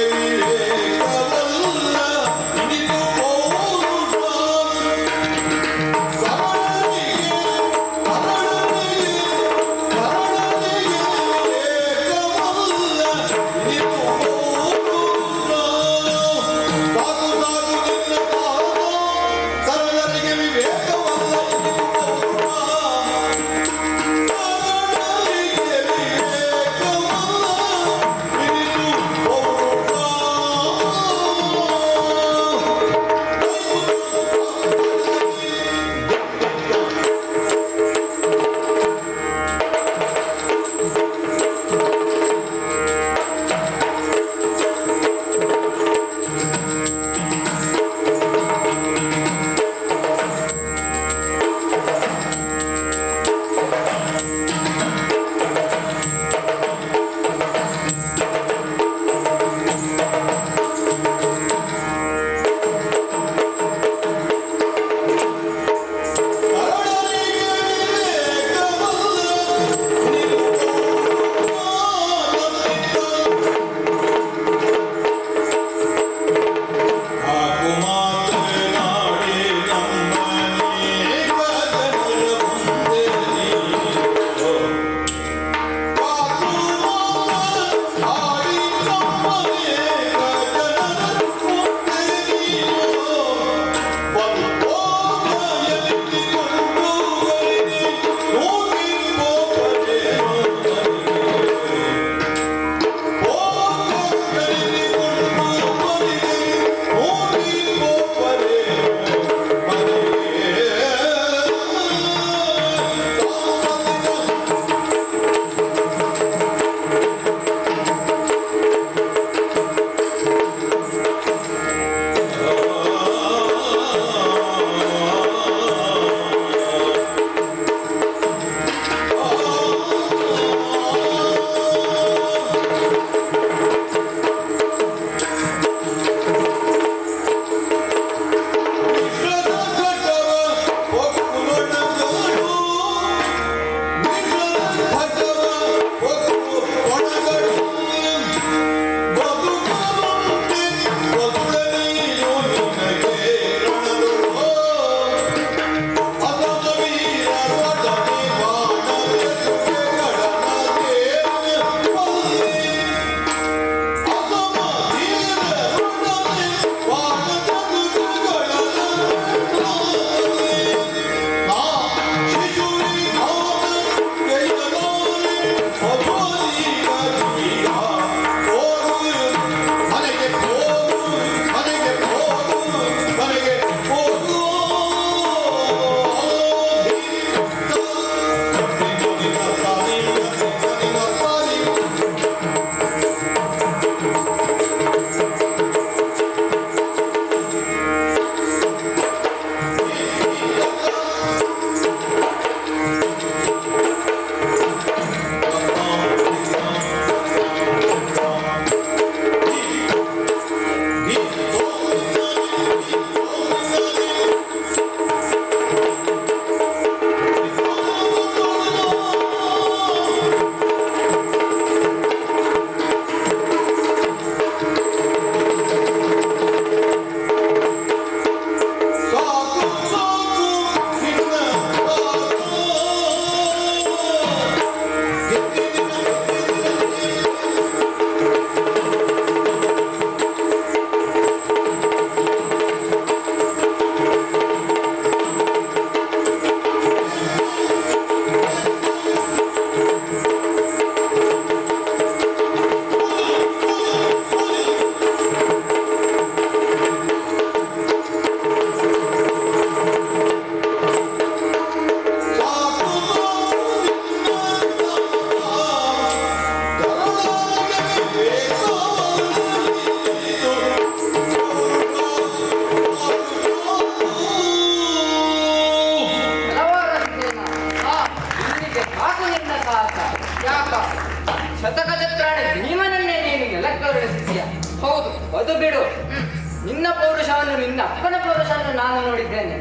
ನಿನ್ನ ಅಪ್ಪನ ಪೌರುಷನ್ನು ನಾನು ನೋಡಿದ್ದೇನೆ.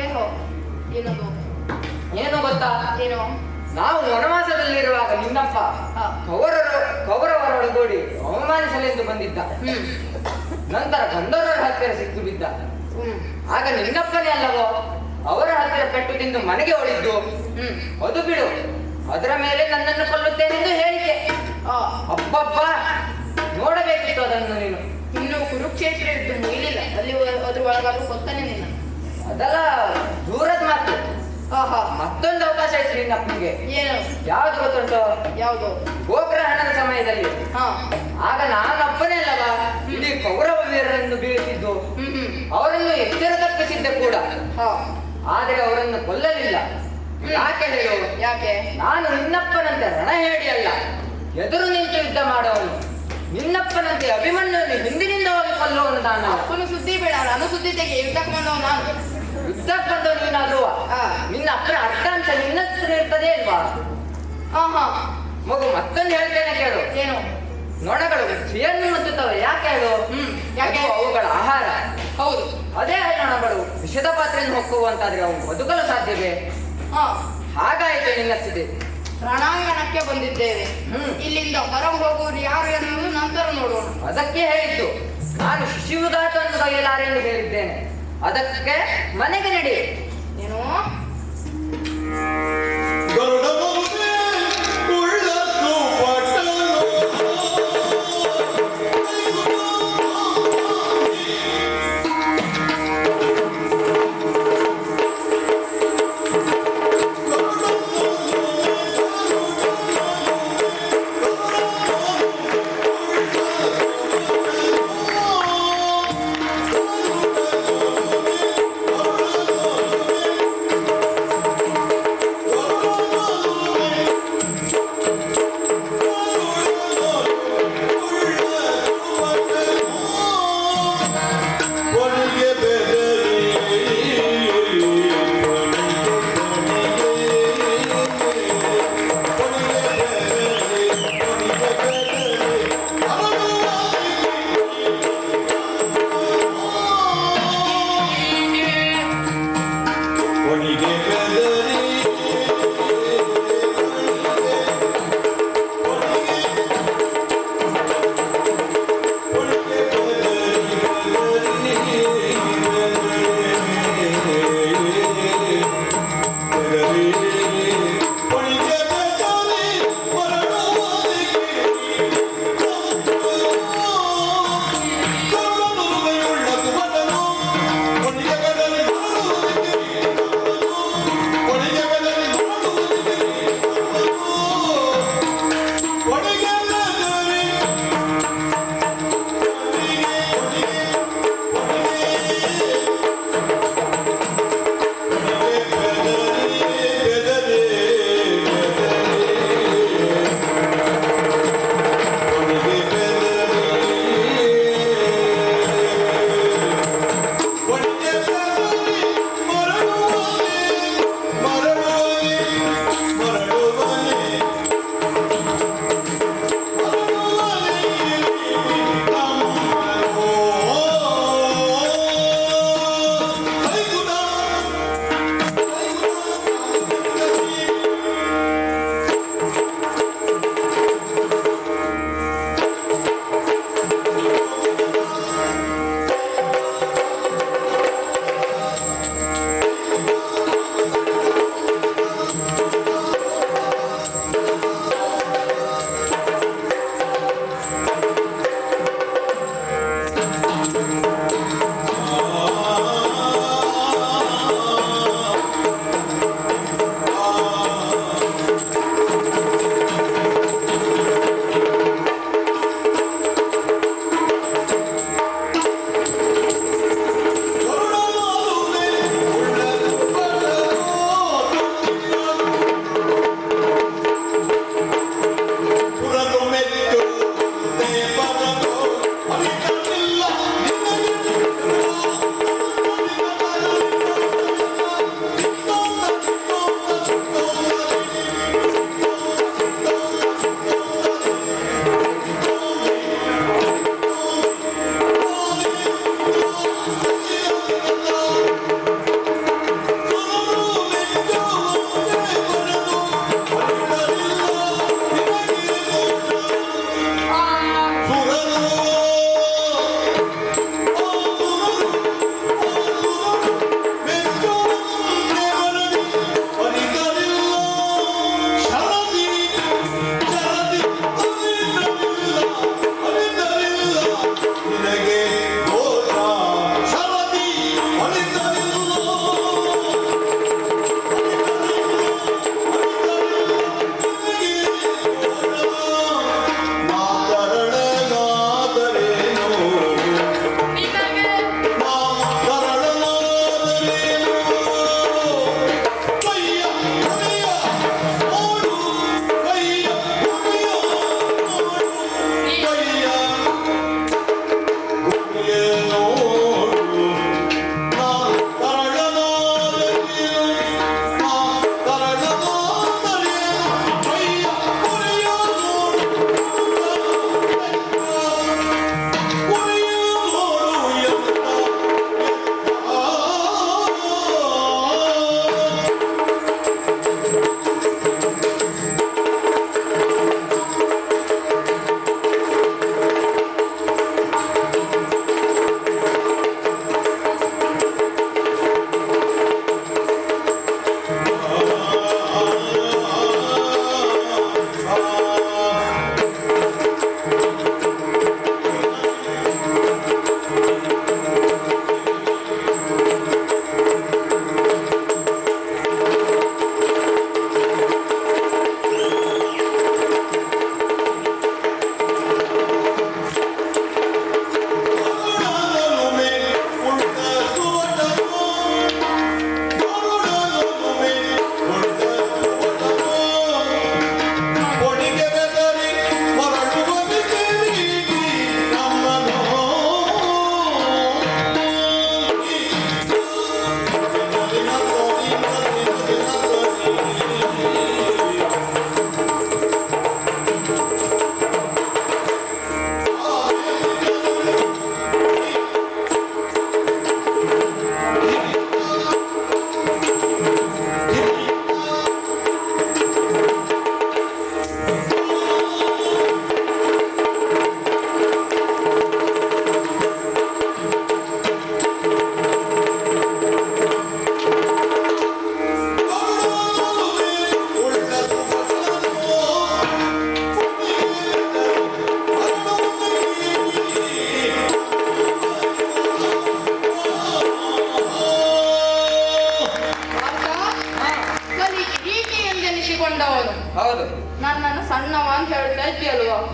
ಏನೋ ಏನದು ಏನು ಗೊತ್ತಾ? ಏನೋ ನಾವು ವನವಾಸದಲ್ಲಿರುವಾಗ ನಿನ್ನಪ್ಪ ಹಾ. ಕೌರವರೊಳಗೂಡಿ ಅವಮಾನಿಸಲೆಂದು ಬಂದಿದ್ದ. ಹ್ಮ್ ನಂತರ ಗಂಧರ್ವರ ಹತ್ತಿರ ಸಿಕ್ಕು ಬಿದ್ದ. ಹ್ಮ್ ಆಗ ನಿನ್ನಪ್ಪನೇ ಅಲ್ಲವೋ ಅವರ ಹತ್ತಿರ ಪೆಟ್ಟು ತಿಂದು ಮನೆಗೆ ಓಡಿದ್ದು. ಹ್ಮ್ ಅದು ಬಿಡು, ಅದರ ಮೇಲೆ ನನ್ನನ್ನು ಕೊಲ್ಲುತ್ತೇನೆಂದು ಹೇಳಿಕೆ. ಆ ಅಬ್ಬಬ್ಬ, ನೋಡಬೇಕಿತ್ತು ಅದನ್ನು ನೀನು. ಇನ್ನು ಕುರುಕ್ಷೇತ್ರ ಇದ್ದು ಮುಗಿಲಿಲ್ಲ, ಅಲ್ಲಿ ಅದ್ರ ಒಳಗಾದ್ರೂ ಗೊತ್ತಾನೆ ನಿನ್ನ. ಅದೆಲ್ಲ ದೂರದ ಮಾತು. ಆಹಾ ಮತ್ತೊಂದು ಅವಕಾಶ ಇತ್ತು ನಿನ್ನಪ್ಪನಿಗೆ. ಏನು ಯಾವ್ದು ಗೊತ್ತುಂಟು? ಯಾವುದು? ಗೋಗ್ರಹಣದ ಸಮಯದಲ್ಲಿ. ಹಾ ಆಗ ನಾನೊಬ್ಬನೇ ಅಲ್ಲವ ಇಡೀ ಕೌರವ ವೀರರನ್ನು ಬೀಳಿಸಿದ್ದು, ಹ್ಮ್ ಹ್ಮ್ ಅವರನ್ನು ಎಚ್ಚರ ತಪ್ಪಿಸಿದ್ದೆ ಕೂಡ. ಹಾ ಆದರೆ ಅವರನ್ನು ಕೊಲ್ಲಲಿಲ್ಲ. ಯಾಕೆ ಹೇಳು? ಯಾಕೆ? ನಾನು ನಿನ್ನಪ್ಪನಂತೆ ರಣಹೇಡಿ ಅಲ್ಲ, ಎದುರು ನಿಂತು ಯುದ್ಧ ಮಾಡೋವನು. ನಿನ್ನಪ್ಪನಂತೆ ಅಭಿಮನ್ಯುವನ್ನು ಹಿಂದಿನಿಂದ ಹೋಗಿ ಕೊಲ್ಲುವನು ನಾನು. ಅಪ್ಪನ ಸುದ್ದಿ ಬೇಡ, ನಾನು ಸುದ್ದಿ ತೆಗೆ. ಯುದ್ಧಕ್ಕೆ ಬಂದವ ನಾನು. ಯುದ್ಧಕ್ಕೆ ಬಂದವ ನೀನಾದ್ರುವ ಹಾ. ನಿನ್ನ ಅಪ್ಪನ ಅರ್ಥಾಂಶ ನಿನ್ನ ಹತ್ರ ಇರ್ತದೆ ಅಲ್ವಾ? ಆಹಾ ಮಗು, ಮತ್ತೊಂದು ಹೇಳ್ತೇನೆ ಕೇಳು. ಏನು? ನೊಣಗಳು ಸಿಹಿಯನ್ನು ಮುಚ್ಚುತ್ತವೆ. ಯಾಕೆ ಹೇಳು? ಯಾಕೆ? ಅದು ಅವುಗಳ ಆಹಾರ. ಹೌದು. ಅದೇ ನೊಣಗಳು ವಿಷದ ಪಾತ್ರೆಯನ್ನು ಹೊಕ್ಕುವಂತಾದ್ರೆ ಅವು ಬದುಕಲು ಸಾಧ್ಯವೇ? ಹಾ ಹಾಗಾಯಿತು ನಿನ್ನ ಸ್ಥಿತಿ. ರಣಾಂಗಣಕ್ಕೆ ಬಂದಿದ್ದೇವೆ. ಇಲ್ಲಿಂದ ಹೊರಗೆ ಹೋಗುವುದು ಯಾರು ಎನ್ನುವುದು ನಂತರ ನೋಡೋಣ. ಅದಕ್ಕೆ ಹೇಳಿದ್ದು ನಾನು ಶಿಶುವಿಗಾಟವನ್ನು ಕೈಯಲಾರೆಂದು ಹೇಳಿದ್ದೇನೆ. ಅದಕ್ಕೆ ಮನೆಗೆ ನಡಿ. ಏನು? ಗರುಡ ಬಹುತೆ ಉಳ್ಳತ್ತು ಪಟ್ಟನು. ಗರುಡ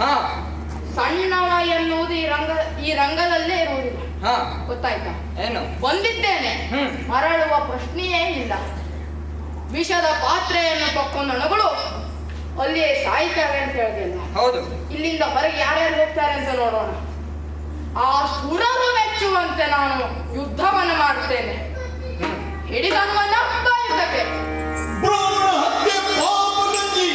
ಹಾ ಸಣ್ಣವ ಎನ್ನುವುದು ಈ ರಂಗದಲ್ಲೇ ಇರುವುದಿಲ್ಲ. ಹಾ ಗೊತ್ತಾಯ್ತಾ? ಏನು? ಬಂದಿದ್ದೇನೆ, ಹ್ಮ್. ಮರಳುವ ಪ್ರಶ್ನೆಯೇ ಇಲ್ಲ. ವಿಷದ ಪಾತ್ರೆಯನ್ನು ಪಕ್ಕೊಂದಣಗಳು ಅಲ್ಲಿಯೇ ಸಾಯ್ತಾರೆ ಅಂತ ಹೇಳಿದೆಯಲ್ಲ. ಹೌದು. ಇಲ್ಲಿಂದ ಹೊರಗೆ ಯಾರ್ಯಾರು ಹೋಗ್ತಾರೆ ಅಂತ ನೋಡೋಣ. ಆ ಸುರರು ಮೆಚ್ಚುವಂತೆ ನಾನು ಯುದ್ಧವನ್ನು ಮಾಡುತ್ತೇನೆ. ಹಿಡಿದವನ್ನ ಯುದ್ಧಕ್ಕೆ. ಬ್ರಾಹ್ಮಣ ಹತ್ಯೆ ಪಾಪದಲ್ಲಿ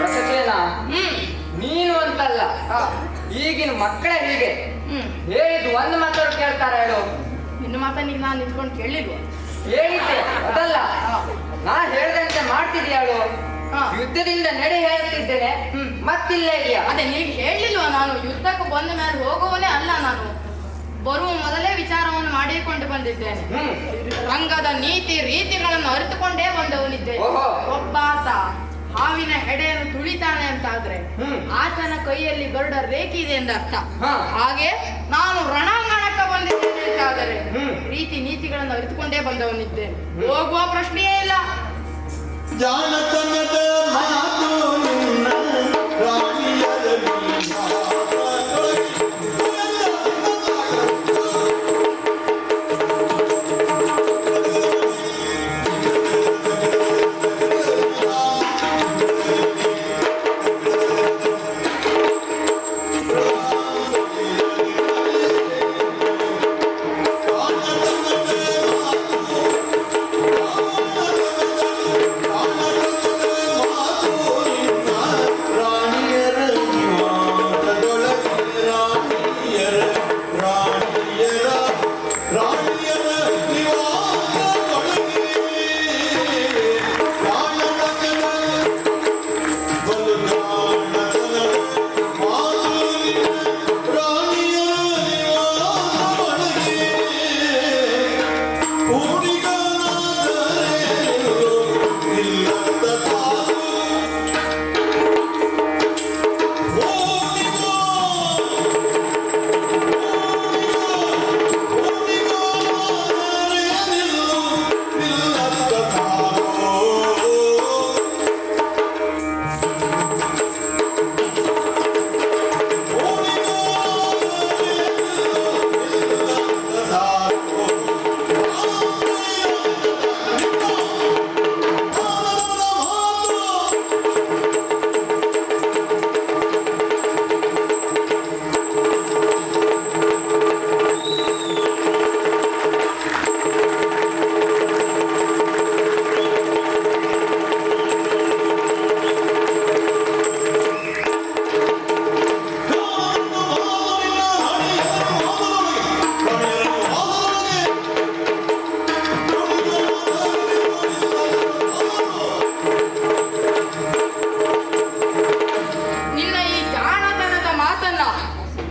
ರಸಸೇನ, ನೀನು ಅಂತಲ್ಲ, ಈಗಿನ ಮಕ್ಕಳ ಹೀಗೆ ಹೇಳಿದ್ದು ಒಂದು ಮಾತಾಡು ಕೇಳ್ತಾರ ಹೇಳು. ನಿನ್ನ ಮಾತನಿಗೆ ನಾನು ನಿಂತ್ಕೊಂಡು ಕೇಳಿಲ್ವ? ಹೇಳಿದ್ದೆ ಅದಲ್ಲ, ನಾ ಹೇಳ್ದಂತೆ ಮಾಡ್ತಿದ್ಯಾಳು. ಹಾ. ಯುದ್ಧದಿಂದ ನಡೆ ಹೇಳುತ್ತಿದ್ದೇನೆ, ಮತ್ತಿಲ್ಲ ಇದೆಯಾ? ಅದೇ ನಿನಗೆ ಹೇಳಿಲ್ವ ನಾನು ಯುದ್ಧಕ್ಕೆ ಬಂದ ಮೇಲೆ ಹೋಗುವನೇ ಅಲ್ಲ. ನಾನು ಬರುವ ಮೊದಲೇ ವಿಚಾರವನ್ನು ಮಾಡಿಕೊಂಡು ಬಂದಿದ್ದೇನೆ. ರಂಗದ ನೀತಿ ರೀತಿಗಳನ್ನು ಅರಿತುಕೊಂಡೇ ಬಂದವನಿದ್ದೇನೆ. ಓಹೋ. ಒಬ್ಬಾತ ಹಾವಿನ ಹೆಡೆಯನ್ನು ತುಳಿತಾನೆ ಅಂತಾದ್ರೆ ಆತನ ಕೈಯಲ್ಲಿ ಗರುಡ ರೇಖೆ ಇದೆ ಎಂದರ್ಥ. ಹಾ. ಹಾಗೆ ನಾನು ರಣಾಂಗಣಕ್ಕೆ ಬಂದಿದ್ದೇನೆ ಅಂತಾದರೆ ರೀತಿ ನೀತಿಗಳನ್ನು ಅರಿತುಕೊಂಡೇ ಬಂದವನಿದ್ದೇನೆ. ಹೋಗುವ ಪ್ರಶ್ನೆಯೇ ಇಲ್ಲ. ಜಾಣತನದ ಮಾತು ನಿನ್ನ ರಾಣಿಯರ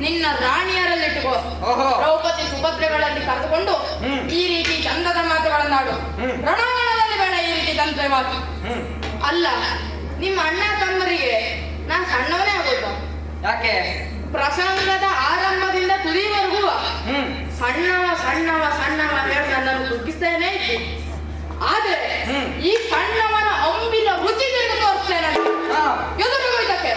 ನಿನ್ನ ರಾಣಿಯರಲ್ಲಿಟ್ಟುಕೋ. ದ್ರೌಪದಿ ಸುಭದ್ರೆಗಳಲ್ಲಿ ಕರೆದುಕೊಂಡು ಈ ರೀತಿ ಚಂದದ ಮಾತುಗಳನ್ನಾಡು. ರಣಾಂಗಣದಲ್ಲಿ ಬೇಡ ಈ ರೀತಿ ತಂತ್ರೆ ಮಾತು. ಅಲ್ಲ, ನಿಮ್ಮ ಅಣ್ಣ ತಮ್ಮರಿಗೆ ನಾ ಸಣ್ಣವನೇ ಆಗೋದು. ಯಾಕೆ? ಪ್ರಸಂಗದ ಆರಂಭದಿಂದ ತುದಿವರೆಗೂ ಸಣ್ಣವ ಸಣ್ಣವ ಸಣ್ಣವ ಹೇಳಿ ನನ್ನನ್ನು ದುಃಖಿಸ್ತೇನೆ ಇತ್ತು. ಆದ್ರೆ ಈ ಸಣ್ಣವನ ಅಂಬಿನ ರುಚಿ ನಿನಗೆ ತೋರಿಸ್ತೇನೆ. ಎದುರು ಇದಕ್ಕೆ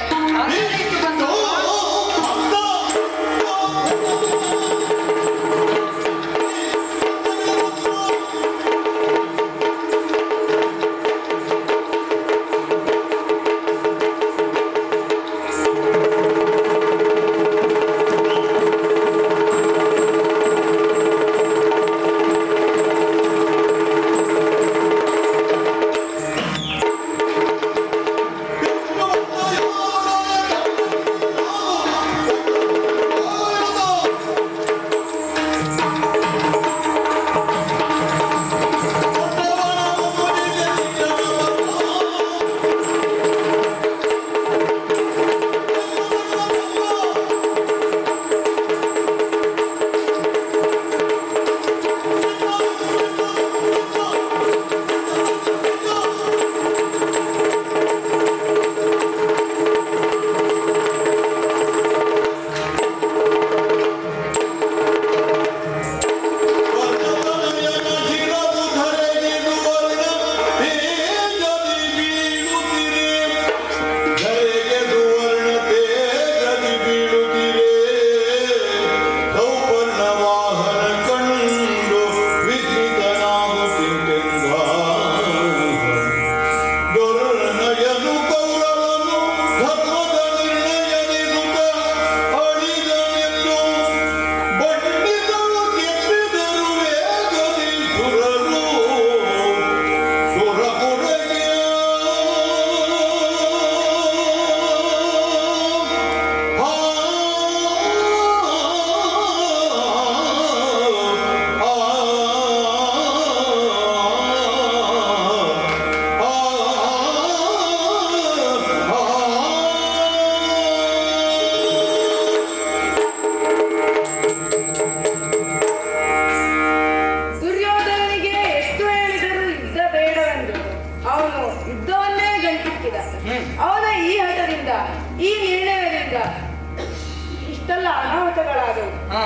ಹಾ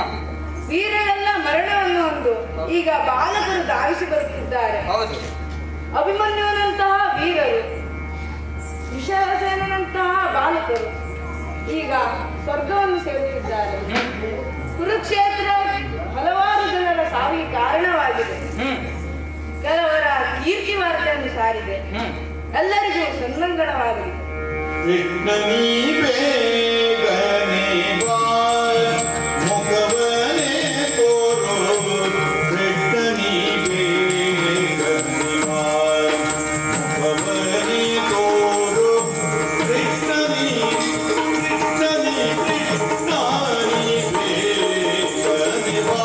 ವೀರರೆಲ್ಲ ಮರಣವನ್ನು ಹೊಂದು ಈಗ ಬಾಲಕರು ಧಾವಿಸಿ ಬರುತ್ತಿದ್ದಾರೆ. ಹೌದು. ಅಭಿಮನ್ಯುವಿನಂತಹ ವೀರರು, ವಿಷಸೇನಂತಹ ಬಾಲಕರು ಈಗ ಸ್ವರ್ಗವನ್ನು ಸೇರುತ್ತಿದ್ದಾರೆ. ಕುರುಕ್ಷೇತ್ರ ಹಲವಾರು ಜನರ ಸಾವಿಗೆ ಕಾರಣವಾಗಿದೆ. ಕೆಲವರ ಕೀರ್ತಿ ವಾರ್ತೆಯನ್ನು ಸಾರಿದೆ. ಎಲ್ಲರಿಗೂ ಸನ್ಮಂಗಳವಾಗಲಿ. ಕೃಷ್ಣ ನೀ ಬೇಗನೆ ಬಾ, ಮುಖವನೇ ತೋರು. ಕೃಷ್ಣ ನೀ ಬೇಗನೆ ಬಾ, ಮುಖವನೇ ತೋರು. ಕೃಷ್ಣ ನೀ ಬೇಗನೆ ಬಾ.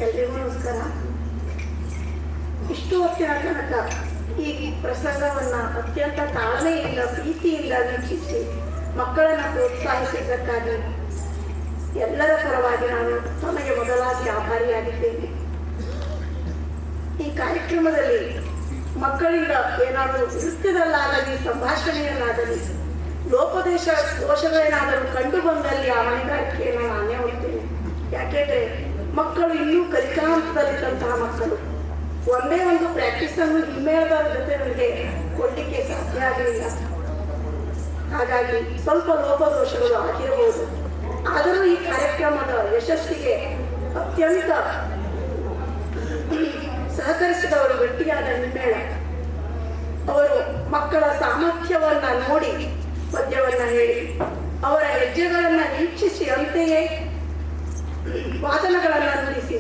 ಎಲ್ರಿಗೂ ನಮಸ್ಕಾರ. ಇಷ್ಟು ಹೊತ್ತಿನ ತನಕ ಈ ಪ್ರಸಂಗವನ್ನ ಅತ್ಯಂತ ತಾಳ್ಮೆಯಿಂದ ಪ್ರೀತಿಯಿಂದ ವೀಕ್ಷಿಸಿ ಮಕ್ಕಳನ್ನು ಪ್ರೋತ್ಸಾಹಿಸಿದ್ದಕ್ಕಾಗಿ ಎಲ್ಲರ ಪರವಾಗಿ ನಾನು ತಮಗೆ ಮೊದಲಾಗಿ ಆಭಾರಿಯಾಗಿದ್ದೇನೆ. ಈ ಕಾರ್ಯಕ್ರಮದಲ್ಲಿ ಮಕ್ಕಳಿಂದ ಏನಾದರೂ ನೃತ್ಯದಲ್ಲಾಗಲಿ ಸಂಭಾಷಣೆಯಲ್ಲಾಗಲಿ ಲೋಪದೇಶ ದೋಷಗಳೇನಾದರೂ ಕಂಡು ಬಂದಲ್ಲಿ ಆ ಹೊಣೆಗಾರಿಕೆಯನ್ನು ನಾನೇ ಹೊರ್ತೇನೆ. ಯಾಕೆಂದ್ರೆ ಮಕ್ಕಳು ಇನ್ನೂ ಕಲಿಕಾ ಹಂತದಲ್ಲಿದ್ದಂತಹ ಮಕ್ಕಳು. ಒಂದೇ ಒಂದು ಪ್ರಾಕ್ಟೀಸ್ ಅನ್ನು ಹಿಮ್ಮೇಳದ ಜೊತೆ ನನಗೆ ಕೊಡಲಿಕ್ಕೆ ಸಾಧ್ಯ ಆಗಲಿಲ್ಲ. ಹಾಗಾಗಿ ಸ್ವಲ್ಪ ಲೋಪದೋಷಗಳು ಆಗಿರಬಹುದು. ಆದರೂ ಈ ಕಾರ್ಯಕ್ರಮದ ಯಶಸ್ಸಿಗೆ ಅತ್ಯಂತ ಸಹಕರಿಸಿದವರು ಗಟ್ಟಿಯಾದ ಹಿಮ್ಮೇಳ. ಅವರು ಮಕ್ಕಳ ಸಾಮರ್ಥ್ಯವನ್ನ ನೋಡಿ ಪದ್ಯವನ್ನ ಹೇಳಿ ಅವರ ಹೆಜ್ಜೆಗಳನ್ನ ವೀಕ್ಷಿಸಿ ಅಂತೆಯೇ ವಾದನಗಳನ್ನು ನುಡಿಸಿ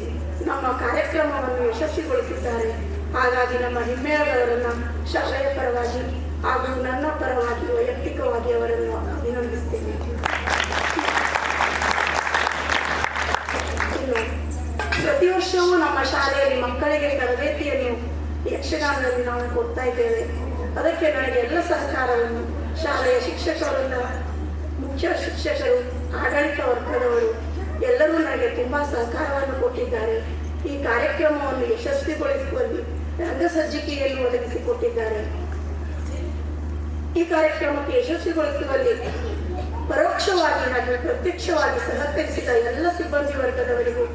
ನಮ್ಮ ಕಾರ್ಯಕ್ರಮವನ್ನು ಯಶಸ್ವಿಗೊಳಿಸಿದ್ದಾರೆ. ಹಾಗಾಗಿ ನಮ್ಮ ಹಿಮ್ಮೇಳದವರನ್ನ ಶಾಲೆಯ ಪರವಾಗಿ ಹಾಗೂ ನನ್ನ ಪರವಾಗಿ ವೈಯಕ್ತಿಕವಾಗಿ ಅವರನ್ನು ಅಭಿನಂದಿಸ್ತೇನೆ. ಇನ್ನು ಪ್ರತಿ ವರ್ಷವೂ ನಮ್ಮ ಶಾಲೆಯಲ್ಲಿ ಮಕ್ಕಳಿಗೆ ತರಬೇತಿಯನ್ನು ಯಕ್ಷಗಾನದಲ್ಲಿ ನಾವು ಕೊಡ್ತಾ ಇದ್ದೇವೆ. ಅದಕ್ಕೆ ನನಗೆ ಎಲ್ಲ ಸಹಕಾರವನ್ನು ಶಾಲೆಯ ಶಿಕ್ಷಕರಿಂದ ಮುಖ್ಯ ಶಿಕ್ಷಕರು, ಆಡಳಿತ ವರ್ಗದವರು ಎಲ್ಲರೂ ನನಗೆ ತುಂಬಾ ಸಹಕಾರವನ್ನು ಕೊಟ್ಟಿದ್ದಾರೆ. ಈ ಕಾರ್ಯಕ್ರಮವನ್ನು ಯಶಸ್ವಿಗೊಳಿಸುವಲ್ಲಿ ರಂಗಸಜ್ಜಿಕೆಯನ್ನು ಒದಗಿಸಿಕೊಟ್ಟಿದ್ದಾರೆ. ಈ ಕಾರ್ಯಕ್ರಮಕ್ಕೆ ಯಶಸ್ವಿಗೊಳಿಸುವಲ್ಲಿ ಪರೋಕ್ಷವಾಗಿ ಹಾಗೂ ಪ್ರತ್ಯಕ್ಷವಾಗಿ ಸಹಕರಿಸಿದ ಎಲ್ಲ ಸಿಬ್ಬಂದಿ ವರ್ಗದವರಿಗೂ,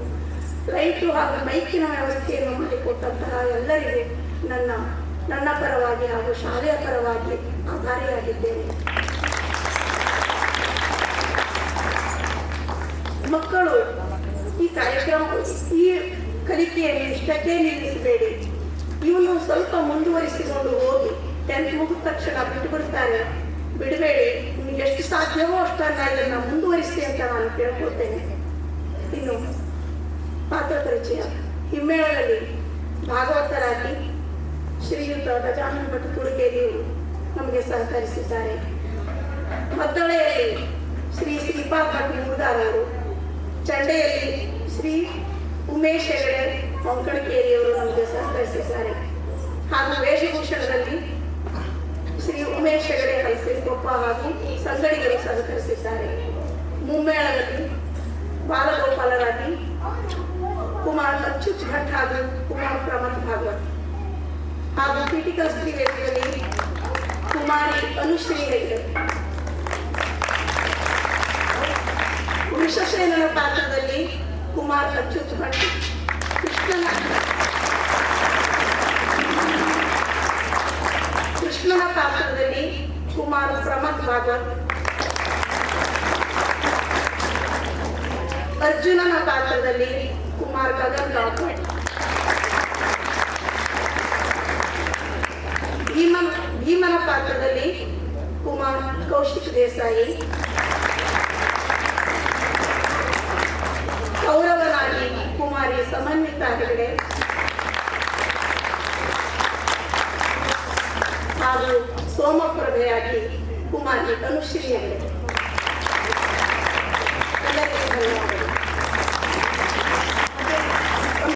ಲೈಟು ಹಾಗೂ ಮೈಕಿನ ವ್ಯವಸ್ಥೆಯನ್ನು ಮಾಡಿಕೊಟ್ಟಂತಹ ಎಲ್ಲರಿಗೂ ನನ್ನ ಪರವಾಗಿ ಹಾಗೂ ಶಾಲೆಯ ಪರವಾಗಿ ಆಭಾರಿಯಾಗಿದ್ದೇನೆ. ಮಕ್ಕಳು ಈ ಕಾರ್ಯಕ್ರಮ, ಈ ಕಲಿಕೆಯನ್ನು ಇಷ್ಟಕ್ಕೆ ನಿಲ್ಲಿಸಬೇಡಿ. ಇವನು ಸ್ವಲ್ಪ ಮುಂದುವರಿಸಿಕೊಂಡು ಹೋಗಿ 10th ಮುಗಿದ ತಕ್ಷಣ ಬಿಟ್ಟುಬಿಡ್ತಾರೆ. ಬಿಡಬೇಡಿ. ನಿಮ್ಗೆ ಎಷ್ಟು ಸಾಧ್ಯವೋ ಅಷ್ಟನ್ನ ಇದನ್ನು ಮುಂದುವರಿಸಿ ಅಂತ ನಾನು ಕೇಳ್ಕೊಳ್ತೇನೆ. ಇನ್ನು ಪಾತ್ರ ಪರಿಚಯ. ಹಿಮ್ಮೇಳದಲ್ಲಿ ಭಾಗವತರಾಗಿ ಶ್ರೀಯುತ ಗಜಾನನ ಭಟ್ ತುಳುಕೇರಿಯವರು ನಮಗೆ ಸಹಕರಿಸಿದ್ದಾರೆ. ಮದ್ದಳೆಯಲ್ಲಿ ಶ್ರೀಪಾದ ಭಟ್ ಮುಗುದಾರವರು, ಚಂಡೆಯಲ್ಲಿ ಶ್ರೀ ಉಮೇಶ್ ಹೆಗಡೆ ಕೊಂಕಣಕೇರಿಯವರು ನಮಗೆ ಸಹಕರಿಸಿದ್ದಾರೆ. ಹಾಗೂ ವೇಷಭೂಷಣದಲ್ಲಿ ಶ್ರೀ ಉಮೇಶ್ ಹೆಗಡೆ ಹಲಸಿಕೊಪ್ಪ ಹಾಗೂ ಸಂಗಡಿಗರು ಸಹಕರಿಸಿದ್ದಾರೆ. ಮುಮ್ಮೇಳದಲ್ಲಿ ಬಾಲಗೋಪಾಲರಾಗಿ ಕುಮಾರ್ ಅಚ್ಯುತ್ ಭಟ್ ಹಾಗೂ ಕುಮಾರ್ ಪ್ರಮಥ್ ಭಾಗವತ್ ಹಾಗೂ ಕ್ರಿಟಿಕಲ್ ಸ್ತ್ರೀ ವೇದಿಕೆಯಲ್ಲಿ ಕುಮಾರಿ ಅನುಶ್ರೀ ಹೆಗ್ಡೆ. ವೃಷಸೇನನ ಪಾತ್ರದಲ್ಲಿ ಕುಮಾರ್ ಅಚ್ಯುತ್ ಭಟ್. ಕೃಷ್ಣನ ಪಾತ್ರದಲ್ಲಿ ಕುಮಾರ್ ಪ್ರಮಥ್ ಭಾಗವತ್. ಅರ್ಜುನನ ಪಾತ್ರದಲ್ಲಿ ಕುಮಾರ್ ಗಗನ್ ರಾವ್. ಭೀಮನ ಪಾತ್ರದಲ್ಲಿ ಕುಮಾರ್ ಕೌಶಿಕ್ ದೇಸಾಯಿ. ಕೌರವನಾಗಿ ಕುಮಾರಿ ಸಮನ್ವಿತಾ ಹೆಗಡೆ ಹಾಗೂ ಸೋಮಪ್ರಭೆಯಾಗಿ ಕುಮಾರಿ ಅನುಶ್ರೀ ಹೆಗಡೆ. ಎಲ್ಲರಿಗೂ ಧನ್ಯವಾದಗಳು.